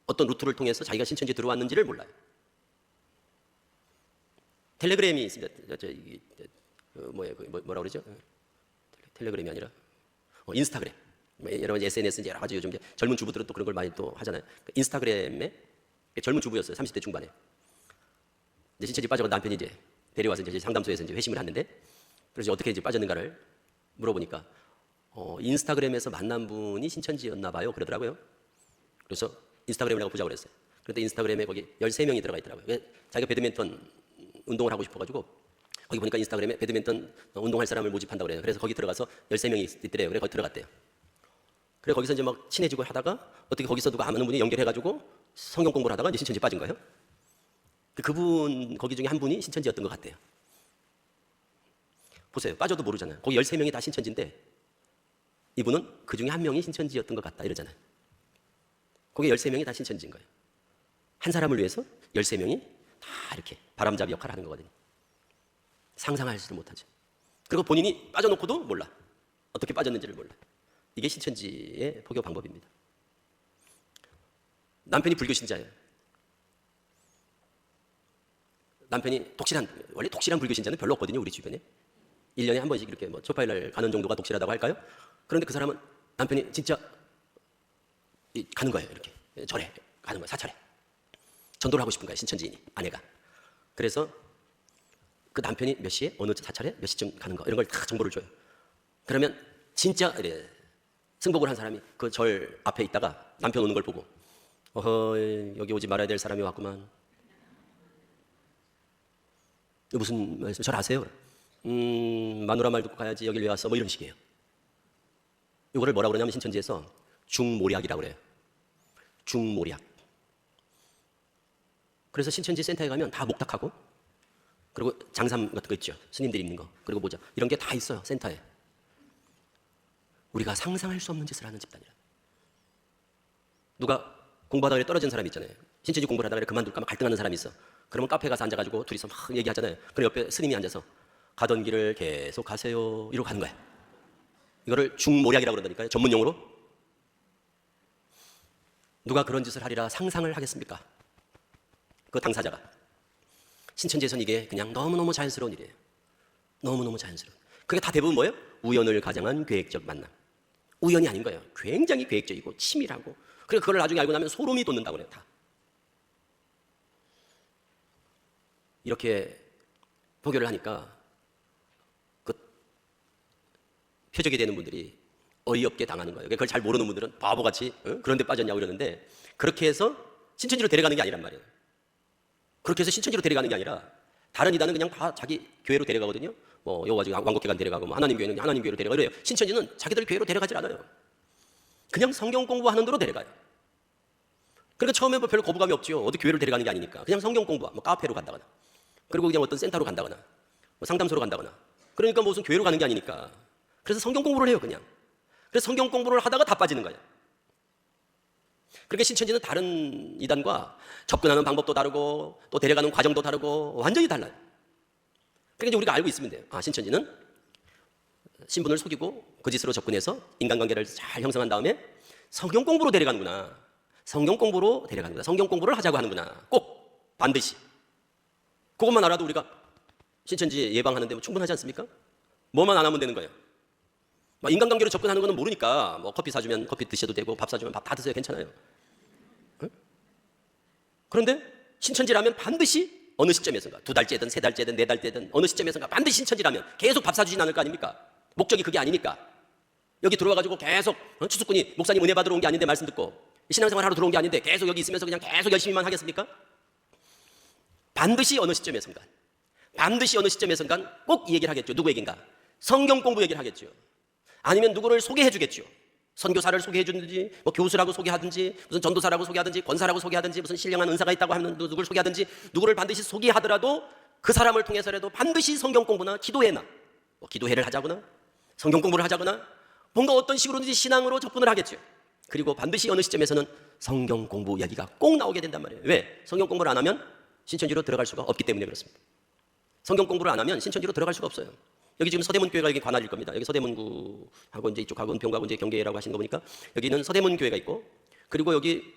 어떤 루트를 통해서 자기가 신천지에 들어왔는지를 몰라요. 텔레그램이 있습니다. 뭐라 그러죠? 텔레그램이 아니라 인스타그램. 여러 가지 SNS 여러 가지 요즘 젊은 주부들은 또 그런 걸 많이 또 하잖아요. 인스타그램에 젊은 주부였어요. 30대 중반에. 이제 신천지 빠져서 남편이 이제 데려와서 이제 상담소에서 이제 회심을 하는데, 그래서 어떻게 이제 빠졌는가를 물어보니까 인스타그램에서 만난 분이 신천지였나 봐요. 그러더라고요. 그래서 인스타그램을 하고 보자고 그랬어요. 그런데 인스타그램에 거기 13명이 들어가 있더라고요. 자기가 배드민턴 운동을 하고 싶어가지고 거기 보니까 인스타그램에 배드민턴 운동할 사람을 모집한다고 그래요. 그래서 거기 들어가서 13명이 있더래요. 그래서 거기 들어갔대요. 그래서 거기서 이제 막 친해지고 하다가 어떻게 거기서 누가 아는 분이 연결해가지고 성경 공부를 하다가 이제 신천지 빠진 거예요. 그분 거기 중에 한 분이 신천지였던 것 같대요. 보세요. 빠져도 모르잖아요. 거기 13명이 다 신천지인데 이분은 그 중에 한 명이 신천지였던 것 같다 이러잖아요. 거기 13명이 다 신천지인 거예요. 한 사람을 위해서 13명이 다 이렇게 바람잡이 역할을 하는 거거든요. 상상하지도 못하죠. 그리고 본인이 빠져놓고도 몰라. 어떻게 빠졌는지를 몰라. 이게 신천지의 포교 방법입니다. 남편이 불교 신자예요. 남편이 원래 독실한 불교 신자는 별로 없거든요, 우리 주변에. 1년에 한 번씩 이렇게 초파일날 가는 정도가 독실하다고 할까요? 그런데 그 사람은 남편이 진짜 가는 거예요, 이렇게. 절에 가는 거예요, 사찰에. 전도를 하고 싶은 거예요, 신천지인이, 아내가. 그래서 그 남편이 몇 시에, 어느 사찰에, 몇 시쯤 가는 거, 이런 걸 다 정보를 줘요. 그러면 진짜 이래, 승복을 한 사람이 그 절 앞에 있다가 남편 오는 걸 보고 여기 오지 말아야 될 사람이 왔구만. 무슨 말씀? 절 아세요? 마누라 말 듣고 가야지 여길 왜 왔어? 뭐 이런 식이에요. 이거를 뭐라고 그러냐면 신천지에서 중모략이라고 그래요. 중모략. 그래서 신천지 센터에 가면 다 목탁하고 그리고 장삼 같은 거 있죠. 스님들이 입는 거. 그리고 모자. 이런 게 다 있어요. 센터에. 우리가 상상할 수 없는 짓을 하는 집단이라. 누가 공부하다가 떨어진 사람이 있잖아요. 신천지 공부를 하다가 그만둘까 막 갈등하는 사람이 있어. 그러면 카페에 가서 앉아가지고 둘이서 막 얘기하잖아요. 그럼 옆에 스님이 앉아서 가던 길을 계속 가세요. 이러고 가는 거야. 이거를 중모략이라고 그러다니까요. 전문 용어로. 누가 그런 짓을 하리라 상상을 하겠습니까? 그 당사자가. 신천지에서는 이게 그냥 너무너무 자연스러운 일이에요. 너무너무 자연스러운. 그게 다 대부분 뭐예요? 우연을 가정한 계획적 만남. 우연이 아닌 거예요. 굉장히 계획적이고 치밀하고. 그리고 그걸 나중에 알고 나면 소름이 돋는다고 그래요. 다. 이렇게 포교를 하니까 그 표적이 되는 분들이 어이없게 당하는 거예요. 그걸 잘 모르는 분들은 바보같이 그런 데 빠졌냐고 이러는데, 그렇게 해서 신천지로 데려가는 게 아니란 말이에요. 그렇게 해서 신천지로 데려가는 게 아니라 다른 이단은 그냥 다 자기 교회로 데려가거든요. 뭐 여호와 증인 왕국회관 데려가고, 뭐 하나님 교회는 하나님 교회로 데려가 이래요. 신천지는 자기들 교회로 데려가질 않아요. 그냥 성경 공부하는 데로 데려가요. 그러니까 처음에 뭐 별로 거부감이 없죠. 어디 교회를 데려가는 게 아니니까. 그냥 성경 공부, 뭐 카페로 간다거나, 그리고 그냥 어떤 센터로 간다거나, 뭐 상담소로 간다거나. 그러니까 무슨 교회로 가는 게 아니니까. 그래서 성경 공부를 해요, 그냥. 그래서 성경 공부를 하다가 다 빠지는 거예요. 그렇게 신천지는 다른 이단과 접근하는 방법도 다르고 또 데려가는 과정도 다르고 완전히 달라요. 그러니까 이제 우리가 알고 있으면 돼요. 아, 신천지는 신분을 속이고 거짓으로 접근해서 인간관계를 잘 형성한 다음에 성경 공부로 데려가는구나. 성경 공부로 데려가는구나. 성경 공부를 하자고 하는구나. 꼭 반드시. 그것만 알아도 우리가 신천지 예방하는데 뭐 충분하지 않습니까? 뭐만 안 하면 되는 거예요. 인간관계로 접근하는 거는 모르니까 뭐 커피 사주면 커피 드셔도 되고 밥 사주면 밥 다 드세요. 괜찮아요. 응? 그런데 신천지라면 반드시 어느 시점에선가 2달째든 3달째든 4달째든 어느 시점에선가 반드시 신천지라면 계속 밥 사주진 않을 거 아닙니까? 목적이 그게 아니니까. 여기 들어와가지고 계속 추수꾼이 목사님 은혜 받으러 온 게 아닌데 말씀 듣고 신앙생활 하러 들어온 게 아닌데 계속 여기 있으면서 그냥 계속 열심히만 하겠습니까? 반드시 어느 시점에선가 꼭 이 얘기를 하겠죠. 누구에겐가? 성경 공부 얘기를 하겠죠. 아니면 누구를 소개해 주겠죠. 선교사를 소개해 주든지 뭐 교수라고 소개하든지 무슨 전도사라고 소개하든지 권사라고 소개하든지 무슨 신령한 은사가 있다고 하면 누구를 소개하든지 누구를 반드시 소개하더라도 그 사람을 통해서라도 반드시 성경 공부나 기도회나 뭐 기도회를 하자거나 성경 공부를 하자거나 뭔가 어떤 식으로든지 신앙으로 접근을 하겠죠. 그리고 반드시 어느 시점에서는 성경 공부 이야기가 꼭 나오게 된단 말이에요. 왜? 성경 공부를 안 하면 신천지로 들어갈 수가 없기 때문에 그렇습니다. 성경 공부를 안 하면 신천지로 들어갈 수가 없어요. 여기 지금 서대문 교회가 여기 관할일 겁니다. 여기 서대문구하고 이제 이쪽하고 은평구하고 이제 경계라고 하시는 거 보니까 여기는 서대문 교회가 있고 그리고 여기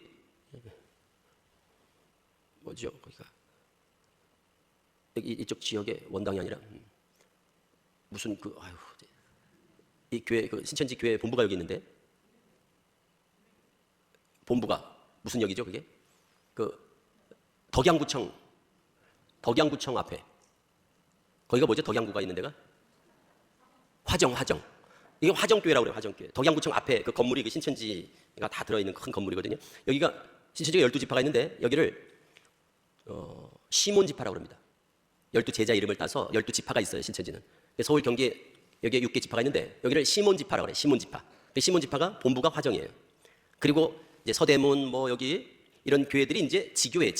뭐죠? 거기가 여기 이쪽 지역의 원당이 아니라 무슨 이 교회 그 신천지 교회 본부가 여기 있는데 본부가 무슨 역이죠? 그게 그 덕양구청 앞에 거기가 뭐죠? 덕양구가 있는 데가 화정 이게 화정교회라고 그래요. 화정교회 덕양구청 앞에 그 건물이 그 신천지가 다 들어있는 큰 건물이거든요. 여기가 신천지가 12지파가 있는데 여기를 시몬지파라고 합니다. 12제자 이름을 따서 12지파가 있어요. 신천지는 서울 경기 여기에 6개 지파가 있는데 여기를 시몬지파라고 그래요. 시몬지파. 시몬지파가 본부가 화정이에요. 그리고 이제 서대문 뭐 여기 이런 교회들이 이제 지교회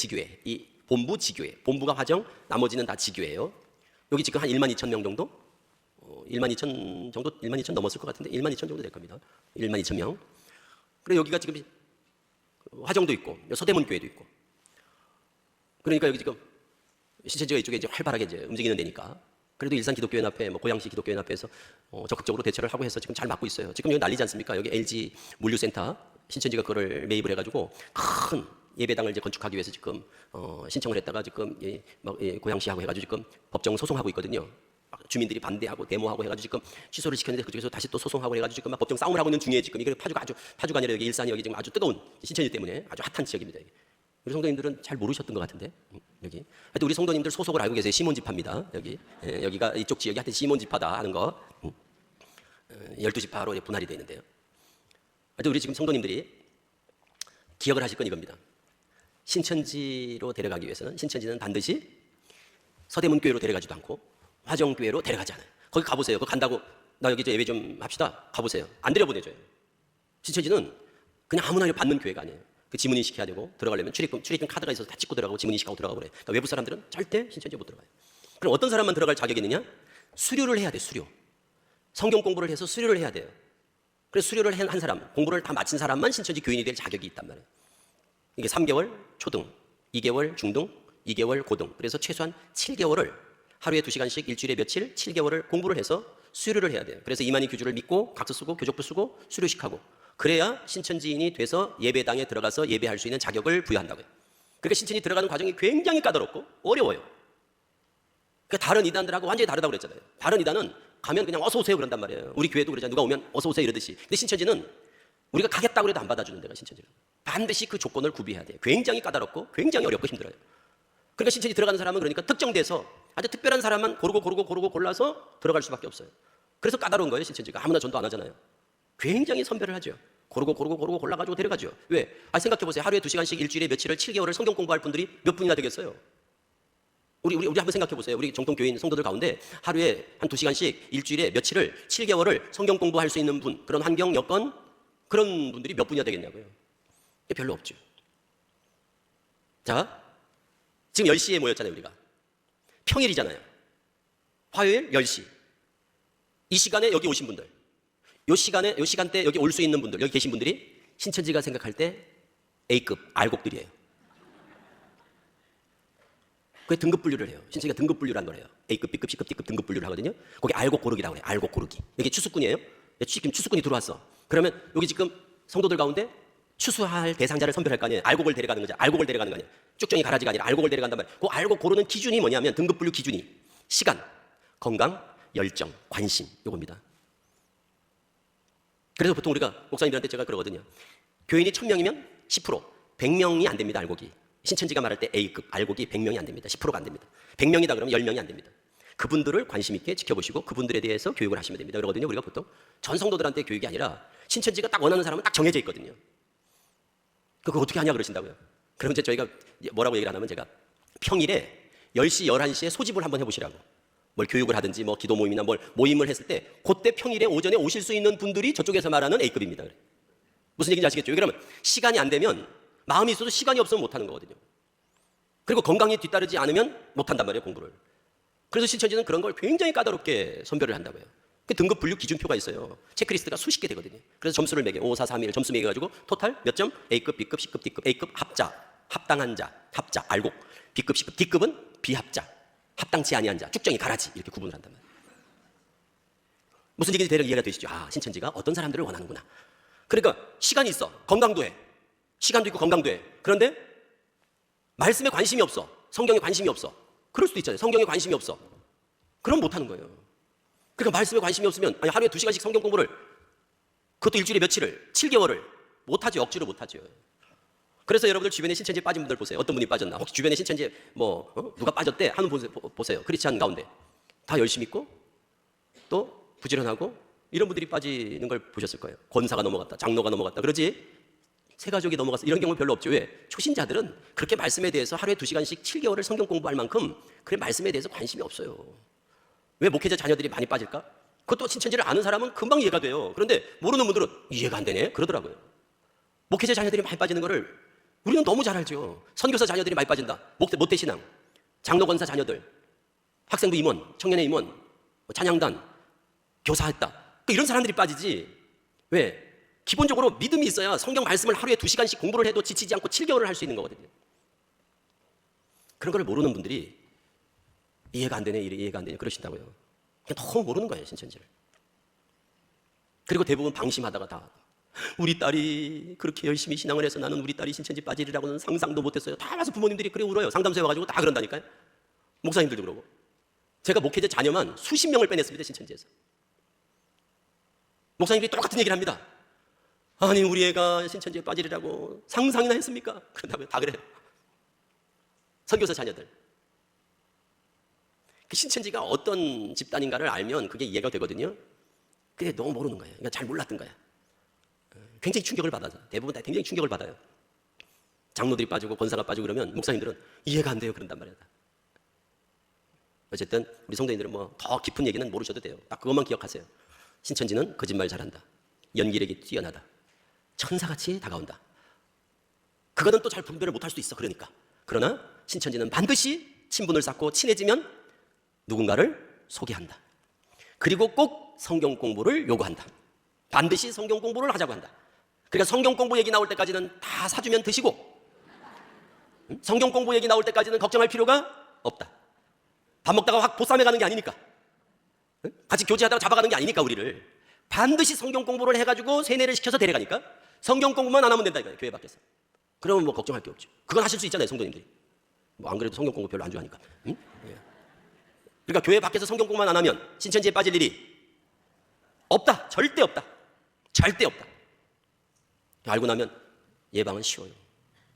이 본부 지교회 본부가 화정 나머지는 다 지교회예요. 여기 지금 한 1만 2천 명 정도 1만 2천 정도 1만 2천 넘었을 것 같은데 1만 2천 정도 될 겁니다. 1만 2천 명. 그리고 여기가 지금 화정도 있고 서대문 교회도 있고 그러니까 여기 지금 신천지가 이쪽에 이제 활발하게 이제 움직이는 데니까 그래도 일산 기독교회 앞에 뭐 고양시 기독교회 앞에서 적극적으로 대처를 하고 해서 지금 잘 막고 있어요. 지금 여기 난리지 않습니까? 여기 LG 물류센터 신천지가 그거를 매입을 해가지고 큰 예배당을 이제 건축하기 위해서 지금 신청을 했다가 지금 고양시하고 해가지고 지금 법정 소송하고 있거든요. 주민들이 반대하고 데모하고 해가지고 지금 취소를 시켰는데 그쪽에서 다시 또 소송하고 해가지고 지금 막 법정 싸움을 하고 있는 중에 지금 이게 파주가 아니라 여기 일산이 여기 지금 아주 뜨거운 신천지 때문에 아주 핫한 지역입니다. 우리 성도님들은 잘 모르셨던 것 같은데 여기 하여튼 우리 성도님들 소속을 알고 계세요. 시몬지파입니다. 여기가 이쪽 지역이 하여튼 시몬지파다 하는 거 12지파로 분할이 되어 있는데요. 하여튼 우리 지금 성도님들이 기억을 하실 건 이겁니다. 신천지로 데려가기 위해서는 신천지는 반드시 서대문 교회로 데려가지도 않고 화정교회로 데려가지 않아요. 거기 가보세요. 거기 간다고 나 여기 예배 좀 합시다. 가보세요. 안 데려보내줘요. 신천지는 그냥 아무나 받는 교회가 아니에요. 그 지문 인식해야 되고 들어가려면 출입금 카드가 있어서 다 찍고 들어가고 지문 인식하고 들어가고 그래. 그러니까 외부 사람들은 절대 신천지에 못 들어가요. 그럼 어떤 사람만 들어갈 자격이 있느냐? 수료를 해야 돼. 수료. 성경 공부를 해서 수료를 해야 돼요. 그래서 수료를 한 사람, 공부를 다 마친 사람만 신천지 교인이 될 자격이 있단 말이에요. 이게 3개월 초등, 2개월 중등, 2개월 고등. 그래서 최소한 7개월을 하루에 2시간씩 일주일에 며칠 7개월을 공부를 해서 수료를 해야 돼요. 그래서 이만희 교주를 믿고 각서 쓰고 교족부 쓰고 수료식하고 그래야 신천지인이 돼서 예배당에 들어가서 예배할 수 있는 자격을 부여한다고요. 그러니까 신천지 들어가는 과정이 굉장히 까다롭고 어려워요. 그러니까 다른 이단들하고 완전히 다르다고 그랬잖아요. 다른 이단은 가면 그냥 어서 오세요 그런단 말이에요. 우리 교회도 그러잖아요. 누가 오면 어서 오세요 이러듯이. 근데 신천지는 우리가 가겠다고 해도 안 받아주는 데가 신천지는. 반드시 그 조건을 구비해야 돼요. 굉장히 까다롭고 굉장히 어렵고 힘들어요. 그러니까 신천지 들어가는 사람은 그러니까 특정돼서 아주 특별한 사람만 고르고 골라서 들어갈 수밖에 없어요. 그래서 까다로운 거예요. 신천지가 아무나 전도 안 하잖아요. 굉장히 선별을 하죠. 고르고 골라가지고 데려가죠. 왜? 생각해보세요. 하루에 2시간씩 일주일에 며칠을 7개월을 성경 공부할 분들이 몇 분이나 되겠어요? 우리 한번 생각해보세요. 우리 정통교인 성도들 가운데 하루에 한 2시간씩 일주일에 며칠을 7개월을 성경 공부할 수 있는 분, 그런 환경, 여건, 그런 분들이 몇 분이나 되겠냐고요. 별로 없죠. 자, 지금 10시에 모였잖아요. 우리가 평일이잖아요. 화요일 10시. 이 시간에 여기 오신 분들, 요 시간대 여기 올 수 있는 분들, 여기 계신 분들이 신천지가 생각할 때 A급 알곡들이에요. 그게 등급 분류를 해요. 신천지가 등급 분류라는 걸 해요. A급, B급, C급, D급 등급 분류를 하거든요. 거기 알고 고르기라고 해요. 알고 고르기. 이게 추수꾼이에요. 지금 추수꾼이 들어왔어. 그러면 여기 지금 성도들 가운데 추수할 대상자를 선별할 거 아니에요. 알곡을 데려가는 거죠. 알곡을 데려가는 거 아니에요. 쭉정이 가라지가 아니라 알곡을 데려간단 말이에요. 그 알곡 고르는 기준이 뭐냐면 등급 분류 기준이 시간, 건강, 열정, 관심 요겁니다. 그래서 보통 우리가 목사님들한테 제가 그러거든요. 교인이 1000명이면 10%, 100명이 안 됩니다. 알곡이. 신천지가 말할 때 A급 알곡이 100명이 안 됩니다. 10%가 안 됩니다. 100명이다 그러면 10명이 안 됩니다. 그분들을 관심 있게 지켜보시고 그분들에 대해서 교육을 하시면 됩니다. 그러거든요. 우리가 보통 전 성도들한테 교육이 아니라 신천지가 딱 원하는 사람은 딱 정해져 있거든요. 그거 어떻게 하냐 그러신다고요. 그러면 이제 저희가 뭐라고 얘기를 하냐면 제가 평일에 10시, 11시에 소집을 한번 해보시라고. 뭘 교육을 하든지 뭐 기도 모임이나 뭘 모임을 했을 때 그때 평일에 오전에 오실 수 있는 분들이 저쪽에서 말하는 A급입니다. 무슨 얘기인지 아시겠죠? 그러면 시간이 안 되면 마음이 있어도 시간이 없으면 못하는 거거든요. 그리고 건강이 뒤따르지 않으면 못한단 말이에요, 공부를. 그래서 신천지는 그런 걸 굉장히 까다롭게 선별을 한다고요. 그 등급 분류 기준표가 있어요. 체크리스트가 수십 개 되거든요. 그래서 점수를 매겨 5, 4, 3, 1 점수 매겨가지고 토탈 몇 점? A급, B급, C급, D급. A급 합자, 합당한 자, 합자, 알곡. B급, C급, D급은 비합자, 합당치 아니한 자, 쭉정이 가라지 이렇게 구분을 한단 말이에요. 무슨 얘기인지 대략 이해가 되시죠? 아, 신천지가 어떤 사람들을 원하는구나. 그러니까 시간이 있어. 건강도 해. 시간도 있고 건강도 해. 그런데 말씀에 관심이 없어. 성경에 관심이 없어. 그럴 수도 있잖아요. 성경에 관심이 없어. 그럼 못하는 거예요. 그러니까 말씀에 관심이 없으면 아니, 하루에 2시간씩 성경 공부를 그것도 일주일에 며칠을 7개월을 못하죠. 억지로 못하죠. 그래서 여러분들 주변에 신천지에 빠진 분들 보세요. 어떤 분이 빠졌나. 혹시 주변에 신천지에 누가 빠졌대 하는 분 보세요. 크리스찬 가운데 다 열심히 있고 또 부지런하고 이런 분들이 빠지는 걸 보셨을 거예요. 권사가 넘어갔다, 장로가 넘어갔다. 그러지 새 가족이 넘어갔어. 이런 경우 별로 없죠. 왜? 초신자들은 그렇게 말씀에 대해서 하루에 2시간씩 7개월을 성경 공부할 만큼 그래 말씀에 대해서 관심이 없어요. 왜 목회자 자녀들이 많이 빠질까? 그것도 신천지를 아는 사람은 금방 이해가 돼요. 그런데 모르는 분들은 이해가 안 되네 그러더라고요. 목회자 자녀들이 많이 빠지는 거를 우리는 너무 잘 알죠. 선교사 자녀들이 많이 빠진다. 모태신앙, 장로권사 자녀들, 학생부 임원, 청년의 임원, 찬양단, 교사했다. 이런 사람들이 빠지지. 왜? 기본적으로 믿음이 있어야 성경 말씀을 하루에 2시간씩 공부를 해도 지치지 않고 7개월을 할 수 있는 거거든요. 그런 걸 모르는 분들이 이해가 안 되네, 이해가 안 되네 그러신다고요. 그냥 너무 모르는 거예요, 신천지를. 그리고 대부분 방심하다가 다 우리 딸이 그렇게 열심히 신앙을 해서 나는 우리 딸이 신천지 빠지리라고는 상상도 못했어요. 다 와서 부모님들이 그래 울어요. 상담소에 와가지고 다 그런다니까요. 목사님들도 그러고. 제가 목회자 자녀만 수십 명을 빼냈습니다, 신천지에서. 목사님들이 똑같은 얘기를 합니다. 아니 우리 애가 신천지에 빠지리라고 상상이나 했습니까? 그런다고요. 다 그래요. 선교사 자녀들. 그 신천지가 어떤 집단인가를 알면 그게 이해가 되거든요. 근데 너무 모르는 거예요. 그러니까 잘 몰랐던 거야. 굉장히 충격을 받아서 대부분 다 굉장히 충격을 받아요. 장로들이 빠지고 권사가 빠지고 그러면 목사님들은 이해가 안 돼요. 그런단 말이야. 어쨌든 우리 성도님들은 뭐 더 깊은 얘기는 모르셔도 돼요. 딱 그것만 기억하세요. 신천지는 거짓말 잘한다. 연기력이 뛰어나다. 천사같이 다가온다. 그거는 또 잘 분별을 못할 수도 있어. 그러니까. 그러나 신천지는 반드시 친분을 쌓고 친해지면 누군가를 소개한다. 그리고 꼭 성경 공부를 요구한다. 반드시 성경 공부를 하자고 한다. 그러니까 성경 공부 얘기 나올 때까지는 다 사주면 드시고 성경 공부 얘기 나올 때까지는 걱정할 필요가 없다. 밥 먹다가 확 보쌈해 가는 게 아니니까. 같이 교제하다가 잡아가는 게 아니니까 우리를. 반드시 성경 공부를 해가지고 세뇌를 시켜서 데려가니까 성경 공부만 안 하면 된다 이거예요. 교회 밖에서. 그러면 뭐 걱정할 게 없죠. 그건 하실 수 있잖아요. 성도님들이. 뭐 안 그래도 성경 공부 별로 안 좋아하니까. 응? 예. 그러니까 교회 밖에서 성경 공부만 안 하면 신천지에 빠질 일이 없다. 절대 없다. 절대 없다. 알고 나면 예방은 쉬워요.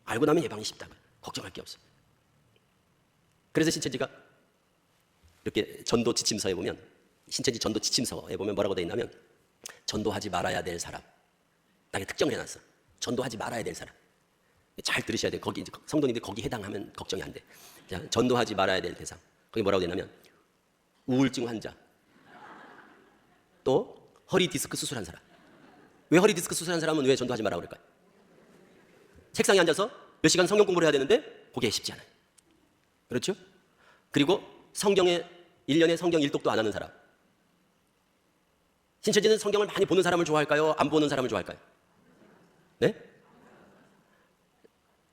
알고 나면 예방이 쉽다. 걱정할 게 없어. 그래서 신천지가 이렇게 전도 지침서에 보면 신천지 전도 지침서에 보면 뭐라고 되어 있냐면 전도하지 말아야 될 사람 딱 특정을 해놨어. 전도하지 말아야 될 사람. 잘 들으셔야 돼요. 거기 성도님들 거기 해당하면 걱정이 안 돼. 자, 전도하지 말아야 될 대상. 거기 뭐라고 되어 있냐면 우울증 환자, 또 허리 디스크 수술한 사람. 왜 허리 디스크 수술한 사람은 왜 전도하지 말라고 그럴까요? 책상에 앉아서 몇 시간 성경 공부를 해야 되는데 그게 쉽지 않아요. 그렇죠? 그리고 성경에 1년에 성경 일독도 안 하는 사람. 신천지는 성경을 많이 보는 사람을 좋아할까요? 안 보는 사람을 좋아할까요? 네?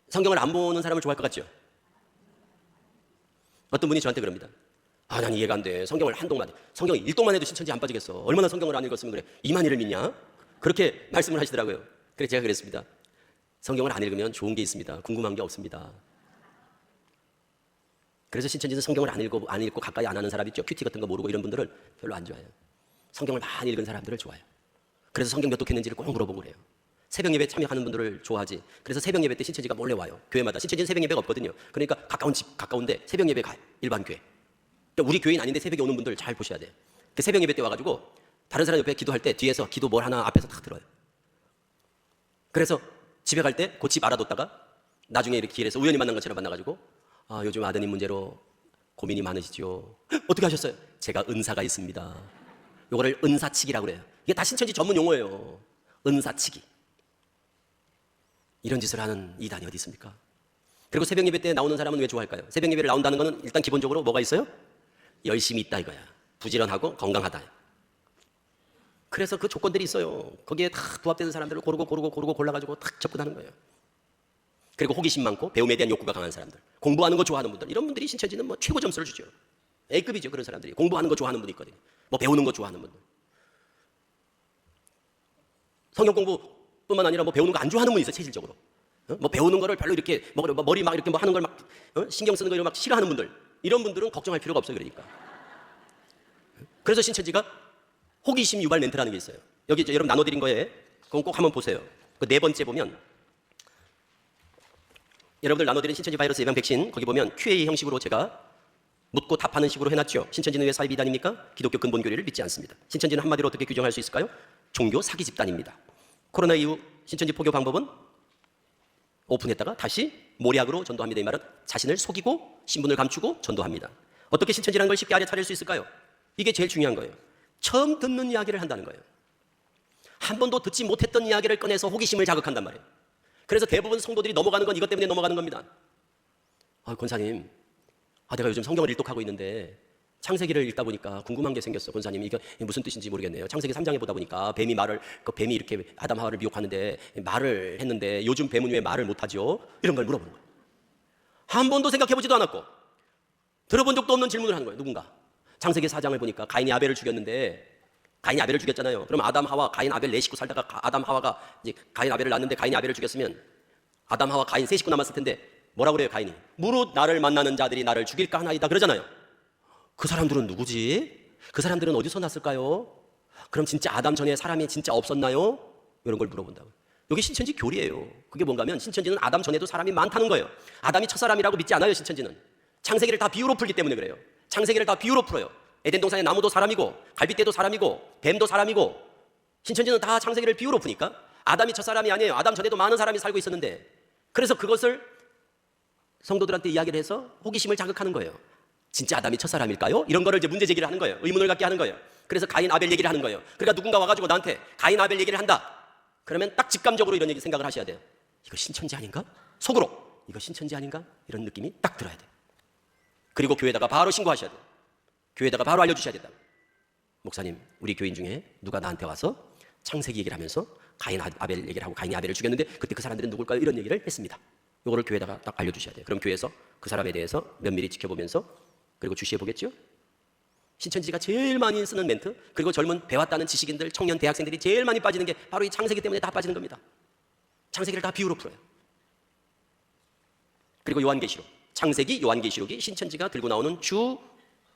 성경을 안 보는 사람을 좋아할 것 같죠? 어떤 분이 저한테 그럽니다. 아, 난 이해가 안 돼. 성경을 한 동만, 성경 1동만 해도 신천지 안 빠지겠어. 얼마나 성경을 안 읽었으면 그래. 이만희를 믿냐? 그렇게 말씀을 하시더라고요. 그래서 제가 그랬습니다. 성경을 안 읽으면 좋은 게 있습니다. 궁금한 게 없습니다. 그래서 신천지는 성경을 안 읽고 가까이 안 하는 사람 있죠. 큐티 같은 거 모르고 이런 분들을 별로 안 좋아해요. 성경을 많이 읽은 사람들을 좋아해요. 그래서 성경 몇 독했는지를 꼭 물어보고 그래요. 새벽 예배 참여하는 분들을 좋아하지. 그래서 새벽 예배 때 신천지가 몰래 와요. 교회마다. 신천지는 새벽 예배가 없거든요. 그러니까 가까운 집, 가까운데 새벽 예배 가요. 일반 교회. 그러니까 우리 교회는 아닌데 새벽에 오는 분들 잘 보셔야 돼요. 그 새벽 예배 때 와가지고 다른 사람 옆에 기도할 때 뒤에서 기도 뭘 하나 앞에서 탁 들어요. 그래서 집에 갈 때 그 집 알아뒀다가 나중에 이렇게 길에서 우연히 만난 것처럼 만나가지고 아, 요즘 아드님 문제로 고민이 많으시죠. 어떻게 하셨어요? 제가 은사가 있습니다. 요거를 은사치기라고 그래요. 이게 다 신천지 전문 용어예요. 은사치기. 이런 짓을 하는 이단이 어디 있습니까? 그리고 새벽 예배 때 나오는 사람은 왜 좋아할까요? 새벽 예배를 나온다는 것은 일단 기본적으로 뭐가 있어요? 열심히 있다 이거야. 부지런하고 건강하다. 그래서 그 조건들이 있어요. 거기에 다 부합되는 사람들을 고르고 골라가지고 딱 접근하는 거예요. 그리고 호기심 많고 배움에 대한 욕구가 강한 사람들, 공부하는 거 좋아하는 분들, 이런 분들이 신천지는 뭐 최고 점수를 주죠. A급이죠. 그런 사람들이 공부하는 거 좋아하는 분이 있거든요. 뭐 배우는 거 좋아하는 분들, 성경 공부뿐만 아니라 뭐 배우는 거 안 좋아하는 분이 있어요. 체질적으로 뭐 배우는 거를 별로 이렇게 머리 막 이렇게 뭐 하는 걸 막 신경 쓰는 거 막 싫어하는 분들, 이런 분들은 걱정할 필요가 없어요. 그러니까. 그래서 신천지가 호기심 유발 멘트라는 게 있어요. 여기 여러분 나눠드린 거에 그건 꼭 한번 보세요. 그 네 번째 보면 여러분들 나눠드린 신천지 바이러스 예방 백신 거기 보면 Q&A 형식으로 제가 묻고 답하는 식으로 해놨죠. 신천지는 왜 사이비 이단입니까? 기독교 근본 교리를 믿지 않습니다. 신천지는 한마디로 어떻게 규정할 수 있을까요? 종교 사기 집단입니다. 코로나 이후 신천지 포교 방법은 오픈했다가 다시 모략으로 전도합니다. 이 말은 자신을 속이고 신분을 감추고 전도합니다. 어떻게 신천지라는 걸 쉽게 알아차릴 수 있을까요? 이게 제일 중요한 거예요. 처음 듣는 이야기를 한다는 거예요. 한 번도 듣지 못했던 이야기를 꺼내서 호기심을 자극한단 말이에요. 그래서 대부분 성도들이 넘어가는 건 이것 때문에 넘어가는 겁니다. 아, 권사님, 내가 요즘 성경을 일독하고 있는데 창세기를 읽다 보니까 궁금한 게 생겼어. 권사님, 이게 무슨 뜻인지 모르겠네요. 창세기 3장에 보다 보니까 뱀이 이렇게 아담 하와를 미혹하는데 말을 했는데 요즘 뱀은 왜 말을 못하죠? 이런 걸 물어보는 거예요. 한 번도 생각해보지도 않았고 들어본 적도 없는 질문을 하는 거예요. 누군가. 창세기 4장을 보니까 가인이 아벨을 죽였는데, 가인이 아벨을 죽였잖아요. 그럼 아담, 하와, 가인, 아벨 네 식구 살다가 아담, 하와가 이제 가인, 아벨을 낳았는데 가인이 아벨을 죽였으면 아담, 하와, 가인 세 식구 남았을 텐데 뭐라고 그래요? 가인이 무릇 나를 만나는 자들이 나를 죽일까 하나이다 그러잖아요. 그 사람들은 누구지? 그 사람들은 어디서 났을까요? 그럼 진짜 아담 전에 사람이 진짜 없었나요? 이런 걸 물어본다고요. 여기 신천지 교리예요. 그게 뭔가 하면 신천지는 아담 전에도 사람이 많다는 거예요. 아담이 첫사람이라고 믿지 않아요. 신천지는 창세기를 다 비유로 풀기 때문에 그래요. 창세기를 다 비유로 풀어요. 에덴 동산의 나무도 사람이고 갈빗대도 사람이고 뱀도 사람이고, 신천지는 다 창세기를 비유로 푸니까 아담이 첫사람이 아니에요. 아담 전에도 많은 사람이 살고 있었는데, 그래서 그것을 성도들한테 이야기를 해서 호기심을 자극하는 거예요. 진짜 아담이 첫사람일까요? 이런 거를 이제 문제 제기를 하는 거예요. 의문을 갖게 하는 거예요. 그래서 가인 아벨 얘기를 하는 거예요. 그러니까 누군가 와가지고 나한테 가인 아벨 얘기를 한다. 그러면 딱 직감적으로 이런 얘기 생각을 하셔야 돼요. 이거 신천지 아닌가? 속으로 이거 신천지 아닌가? 이런 느낌이 딱 들어야 돼요. 그리고 교회에다가 바로 신고하셔야 돼요. 교회에다가 바로 알려주셔야 된다. 목사님, 우리 교인 중에 누가 나한테 와서 창세기 얘기를 하면서 가인 아벨 얘기를 하고 가인이 아벨을 죽였는데 그때 그 사람들은 누굴까요? 이런 얘기를 했습니다. 이거를 교회에다가 딱 알려주셔야 돼요. 그럼 교회에서 그 사람에 대해서 면밀히 지켜보면서 그리고 주시해 보겠죠? 신천지가 제일 많이 쓰는 멘트, 그리고 젊은 배웠다는 지식인들, 청년 대학생들이 제일 많이 빠지는 게 바로 이 창세기 때문에 다 빠지는 겁니다. 창세기를 다 비유로 풀어요. 그리고 요한계시록, 창세기, 요한계시록이 신천지가 들고 나오는 주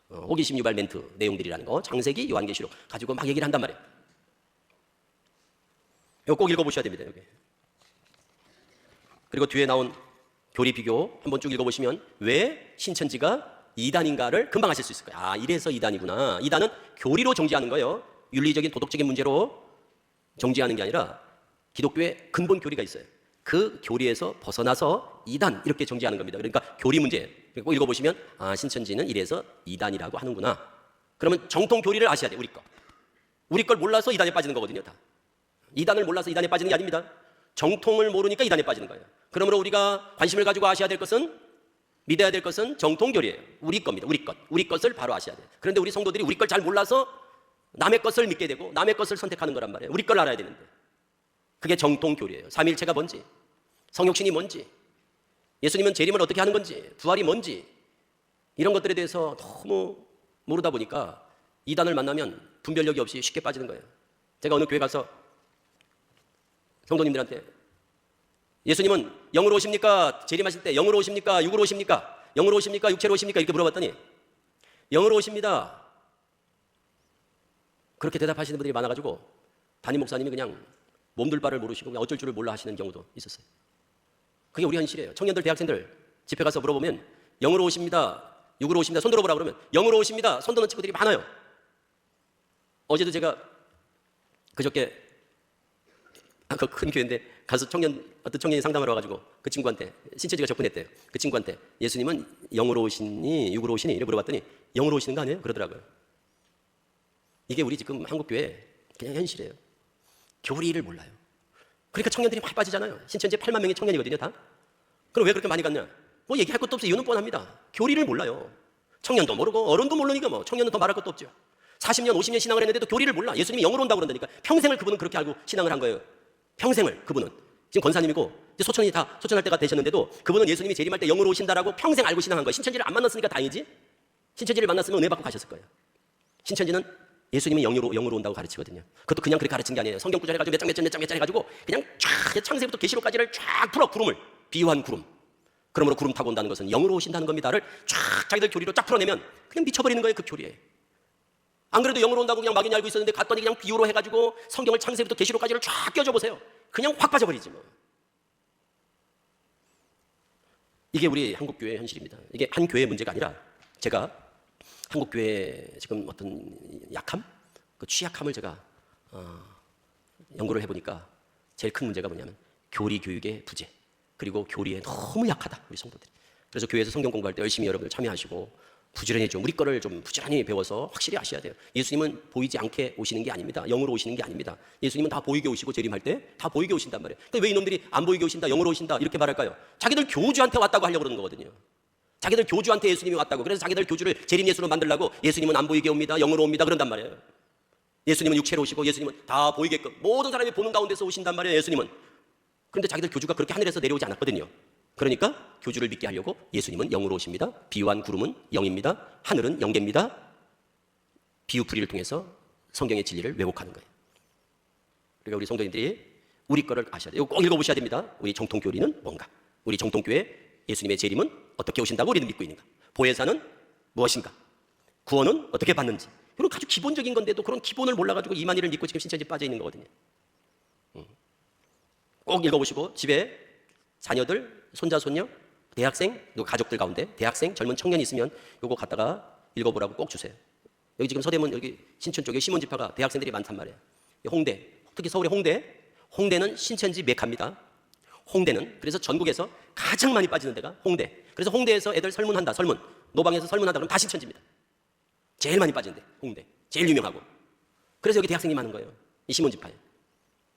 호기심 유발 멘트 내용들이라는 거, 창세기, 요한계시록 가지고 막 얘기를 한단 말이에요. 이거 꼭 읽어보셔야 됩니다. 여기. 그리고 뒤에 나온 교리 비교 한번 쭉 읽어보시면 왜 신천지가 이단인가를 금방 아실 수 있을 거예요. 아, 이래서 이단이구나. 이단은 교리로 정지하는 거예요. 윤리적인 도덕적인 문제로 정지하는 게 아니라 기독교의 근본 교리가 있어요. 그 교리에서 벗어나서 이단 이렇게 정지하는 겁니다. 그러니까 교리 문제 꼭 읽어보시면 아, 신천지는 이래서 이단이라고 하는구나. 그러면 정통 교리를 아셔야 돼요. 우리 걸 몰라서 이단에 빠지는 거거든요. 다 이단을 몰라서 이단에 빠지는 게 아닙니다. 정통을 모르니까 이단에 빠지는 거예요. 그러므로 우리가 관심을 가지고 아셔야 될 것은, 믿어야 될 것은 정통교리예요. 우리 겁니다. 우리 것을 바로 아셔야 돼요. 그런데 우리 성도들이 우리 걸 잘 몰라서 남의 것을 믿게 되고 남의 것을 선택하는 거란 말이에요. 우리 걸 알아야 되는데. 그게 정통교리예요. 삼위일체가 뭔지, 성육신이 뭔지, 예수님은 재림을 어떻게 하는 건지, 부활이 뭔지, 이런 것들에 대해서 너무 모르다 보니까 이단을 만나면 분별력이 없이 쉽게 빠지는 거예요. 제가 어느 교회 가서 성도님들한테 예수님은 영으로 오십니까? 재림하실 때 영으로 오십니까? 육으로 오십니까? 영으로 오십니까? 육체로 오십니까? 이렇게 물어봤더니 영으로 오십니다. 그렇게 대답하시는 분들이 많아가지고 담임 목사님이 그냥 몸둘 바를 모르시고 그냥 어쩔 줄을 몰라 하시는 경우도 있었어요. 그게 우리 현실이에요. 청년들, 대학생들 집회 가서 물어보면 영으로 오십니다. 육으로 오십니다. 손 들어보라 그러면 영으로 오십니다. 손 드는 친구들이 많아요. 어제도 제가 그저께 그 큰 교회인데 가서 어떤 청년이 상담하러 와가지고 그 친구한테 신천지가 접근했대요. 그 친구한테 예수님은 영으로 오시니 육으로 오시니 이렇게 물어봤더니 영으로 오시는 거 아니에요? 그러더라고요. 이게 우리 지금 한국교회 그냥 현실이에요. 교리를 몰라요. 그러니까 청년들이 많이 빠지잖아요. 신천지 8만 명의 청년이거든요, 다. 그럼 왜 그렇게 많이 갔냐? 뭐 얘기할 것도 없어요. 이유는 뻔합니다. 교리를 몰라요. 청년도 모르고 어른도 모르니까 뭐 청년은 더 말할 것도 없죠. 40년, 50년 신앙을 했는데도 교리를 몰라. 예수님이 영으로 온다고 그런다니까. 평생을 그분은 그렇게 알고 신앙을 한 거예요. 평생을 그분은. 지금 권사님이고 이제 소천이 다 소천할 때가 되셨는데도 그분은 예수님이 재림할 때 영으로 오신다라고 평생 알고 신앙한 거예요. 신천지를 안 만났으니까 다행이지. 신천지를 만났으면 은혜 받고 가셨을 거예요. 신천지는 예수님이 영으로 온다고 가르치거든요. 그것도 그냥 그렇게 가르친 게 아니에요. 성경 구절 해가지고 몇 장 해가지고 그냥 쫙 창세부터 계시록까지를 쫙 풀어. 구름을 비유한 구름. 그러므로 구름 타고 온다는 것은 영으로 오신다는 겁니다를 쫙 자기들 교리로 쫙 풀어내면 그냥 미쳐버리는 거예요. 그 교리에. 안 그래도 영으로 온다고 그냥 막연히 알고 있었는데 갔더니 그냥 비유로 해가지고 성경을 창세부터 계시록까지를 쫙 껴줘 보세요. 그냥 확 빠져버리지 뭐. 이게 우리 한국교회의 현실입니다. 이게 한 교회의 문제가 아니라 제가 한국교회의 지금 어떤 약함? 그 취약함을 제가 연구를 해보니까 제일 큰 문제가 뭐냐면 교리 교육의 부재, 그리고 교리에 너무 약하다 우리 성도들이. 그래서 교회에서 성경 공부할 때 열심히 여러분들 참여하시고 부지런히 좀 우리 거를 좀 부지런히 배워서 확실히 아셔야 돼요. 예수님은 보이지 않게 오시는 게 아닙니다. 영으로 오시는 게 아닙니다. 예수님은 다 보이게 오시고 재림할 때 다 보이게 오신단 말이에요. 근데 왜 이놈들이 안 보이게 오신다, 영으로 오신다 이렇게 말할까요? 자기들 교주한테 왔다고 하려고 그러는 거거든요. 자기들 교주한테 예수님이 왔다고. 그래서 자기들 교주를 재림 예수로 만들려고 예수님은 안 보이게 옵니다, 영으로 옵니다 그런단 말이에요. 예수님은 육체로 오시고 예수님은 다 보이게끔 모든 사람이 보는 가운데서 오신단 말이에요. 예수님은. 그런데 자기들 교주가 그렇게 하늘에서 내려오지 않았거든요. 그러니까 교주를 믿게 하려고 예수님은 영으로 오십니다. 비유한 구름은 영입니다. 하늘은 영계입니다. 비유풀이를 통해서 성경의 진리를 왜곡하는 거예요. 그러니까 우리 성도님들이 우리 거를 아셔야 돼요. 이거 꼭 읽어보셔야 됩니다. 우리 정통교리는 뭔가? 우리 정통교회 예수님의 재림은 어떻게 오신다고 우리는 믿고 있는가? 보혜사는 무엇인가? 구원은 어떻게 받는지. 이런 아주 기본적인 건데도 그런 기본을 몰라가지고 이만희를 믿고 지금 신천지에 빠져 있는 거거든요. 꼭 읽어보시고 집에 자녀들, 손자, 손녀, 대학생, 가족들 가운데 대학생, 젊은 청년이 있으면 요거 갖다가 읽어보라고 꼭 주세요. 여기 지금 서대문 여기 신천 쪽에 시몬지파가 대학생들이 많단 말이에요. 홍대, 특히 서울의 홍대는 신천지 메카입니다. 홍대는 그래서 전국에서 가장 많이 빠지는 데가 홍대. 그래서 홍대에서 애들 설문한다, 노방에서 설문한다 그러면 다 신천지입니다. 제일 많이 빠진 데 홍대, 제일 유명하고. 그래서 여기 대학생이 많은 거예요. 이 시몬지파에.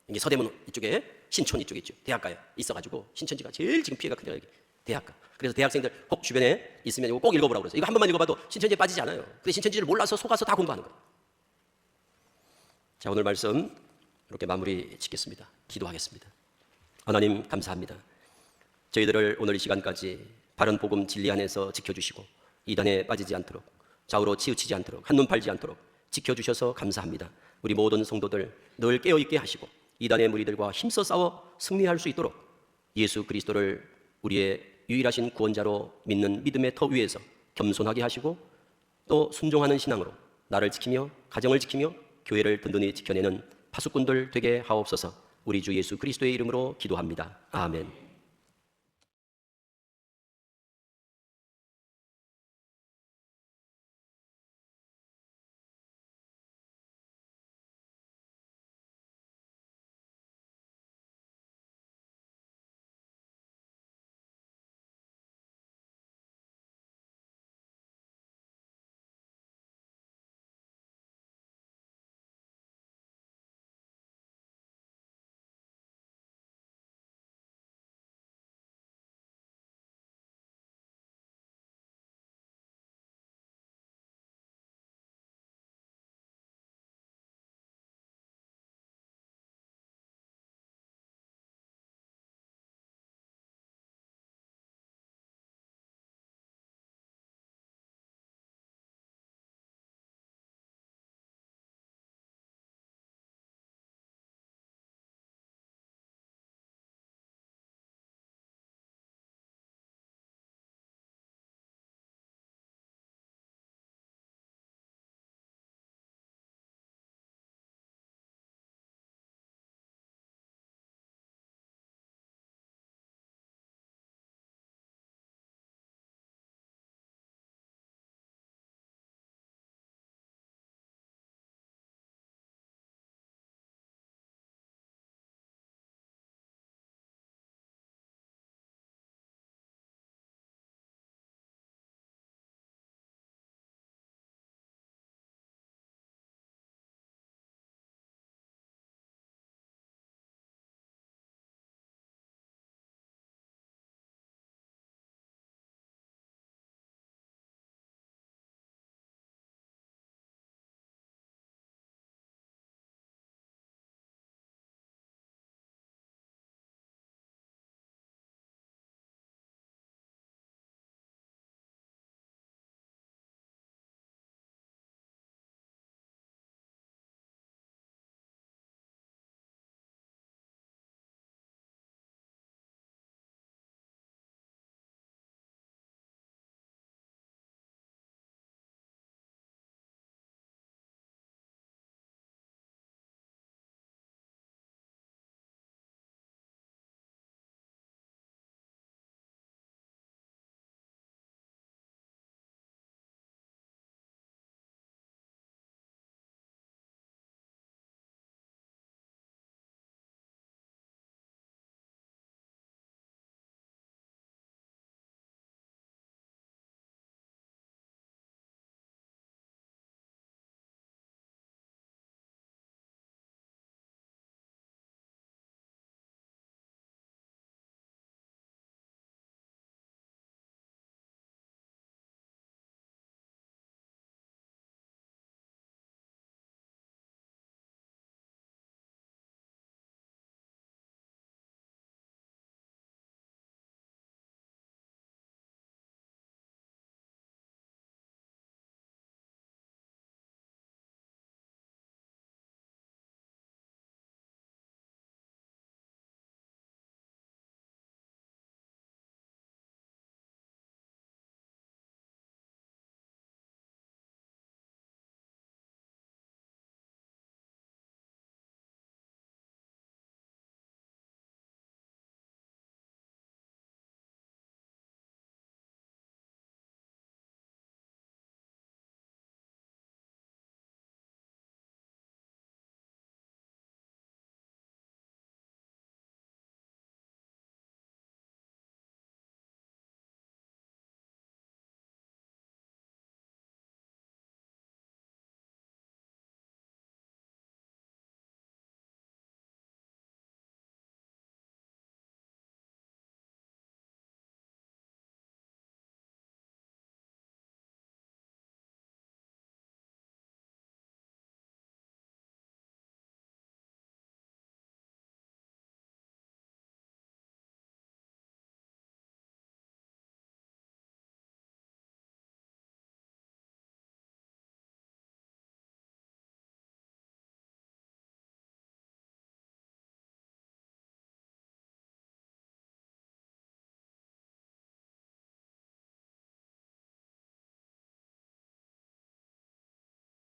이게 서대문 이쪽에 신촌 이쪽에 있죠. 대학가에 있어가지고 신천지가 제일 지금 피해가 큰 데가 여기 대학가. 그래서 대학생들 꼭 주변에 있으면 이거 꼭 읽어보라고 그래서 이거 한 번만 읽어봐도 신천지에 빠지지 않아요. 근데 신천지를 몰라서 속아서 다 공부하는 거예요. 자, 오늘 말씀 이렇게 마무리 짓겠습니다. 기도하겠습니다. 하나님 감사합니다. 저희들을 오늘 이 시간까지 바른 복음 진리 안에서 지켜주시고 이단에 빠지지 않도록 좌우로 치우치지 않도록 한눈 팔지 않도록 지켜주셔서 감사합니다. 우리 모든 성도들 늘 깨어있게 하시고 이단의 무리들과 힘써 싸워 승리할 수 있도록 예수 그리스도를 우리의 유일하신 구원자로 믿는 믿음의 터 위에서 겸손하게 하시고 또 순종하는 신앙으로 나를 지키며 가정을 지키며 교회를 든든히 지켜내는 파수꾼들 되게 하옵소서. 우리 주 예수 그리스도의 이름으로 기도합니다. 아멘.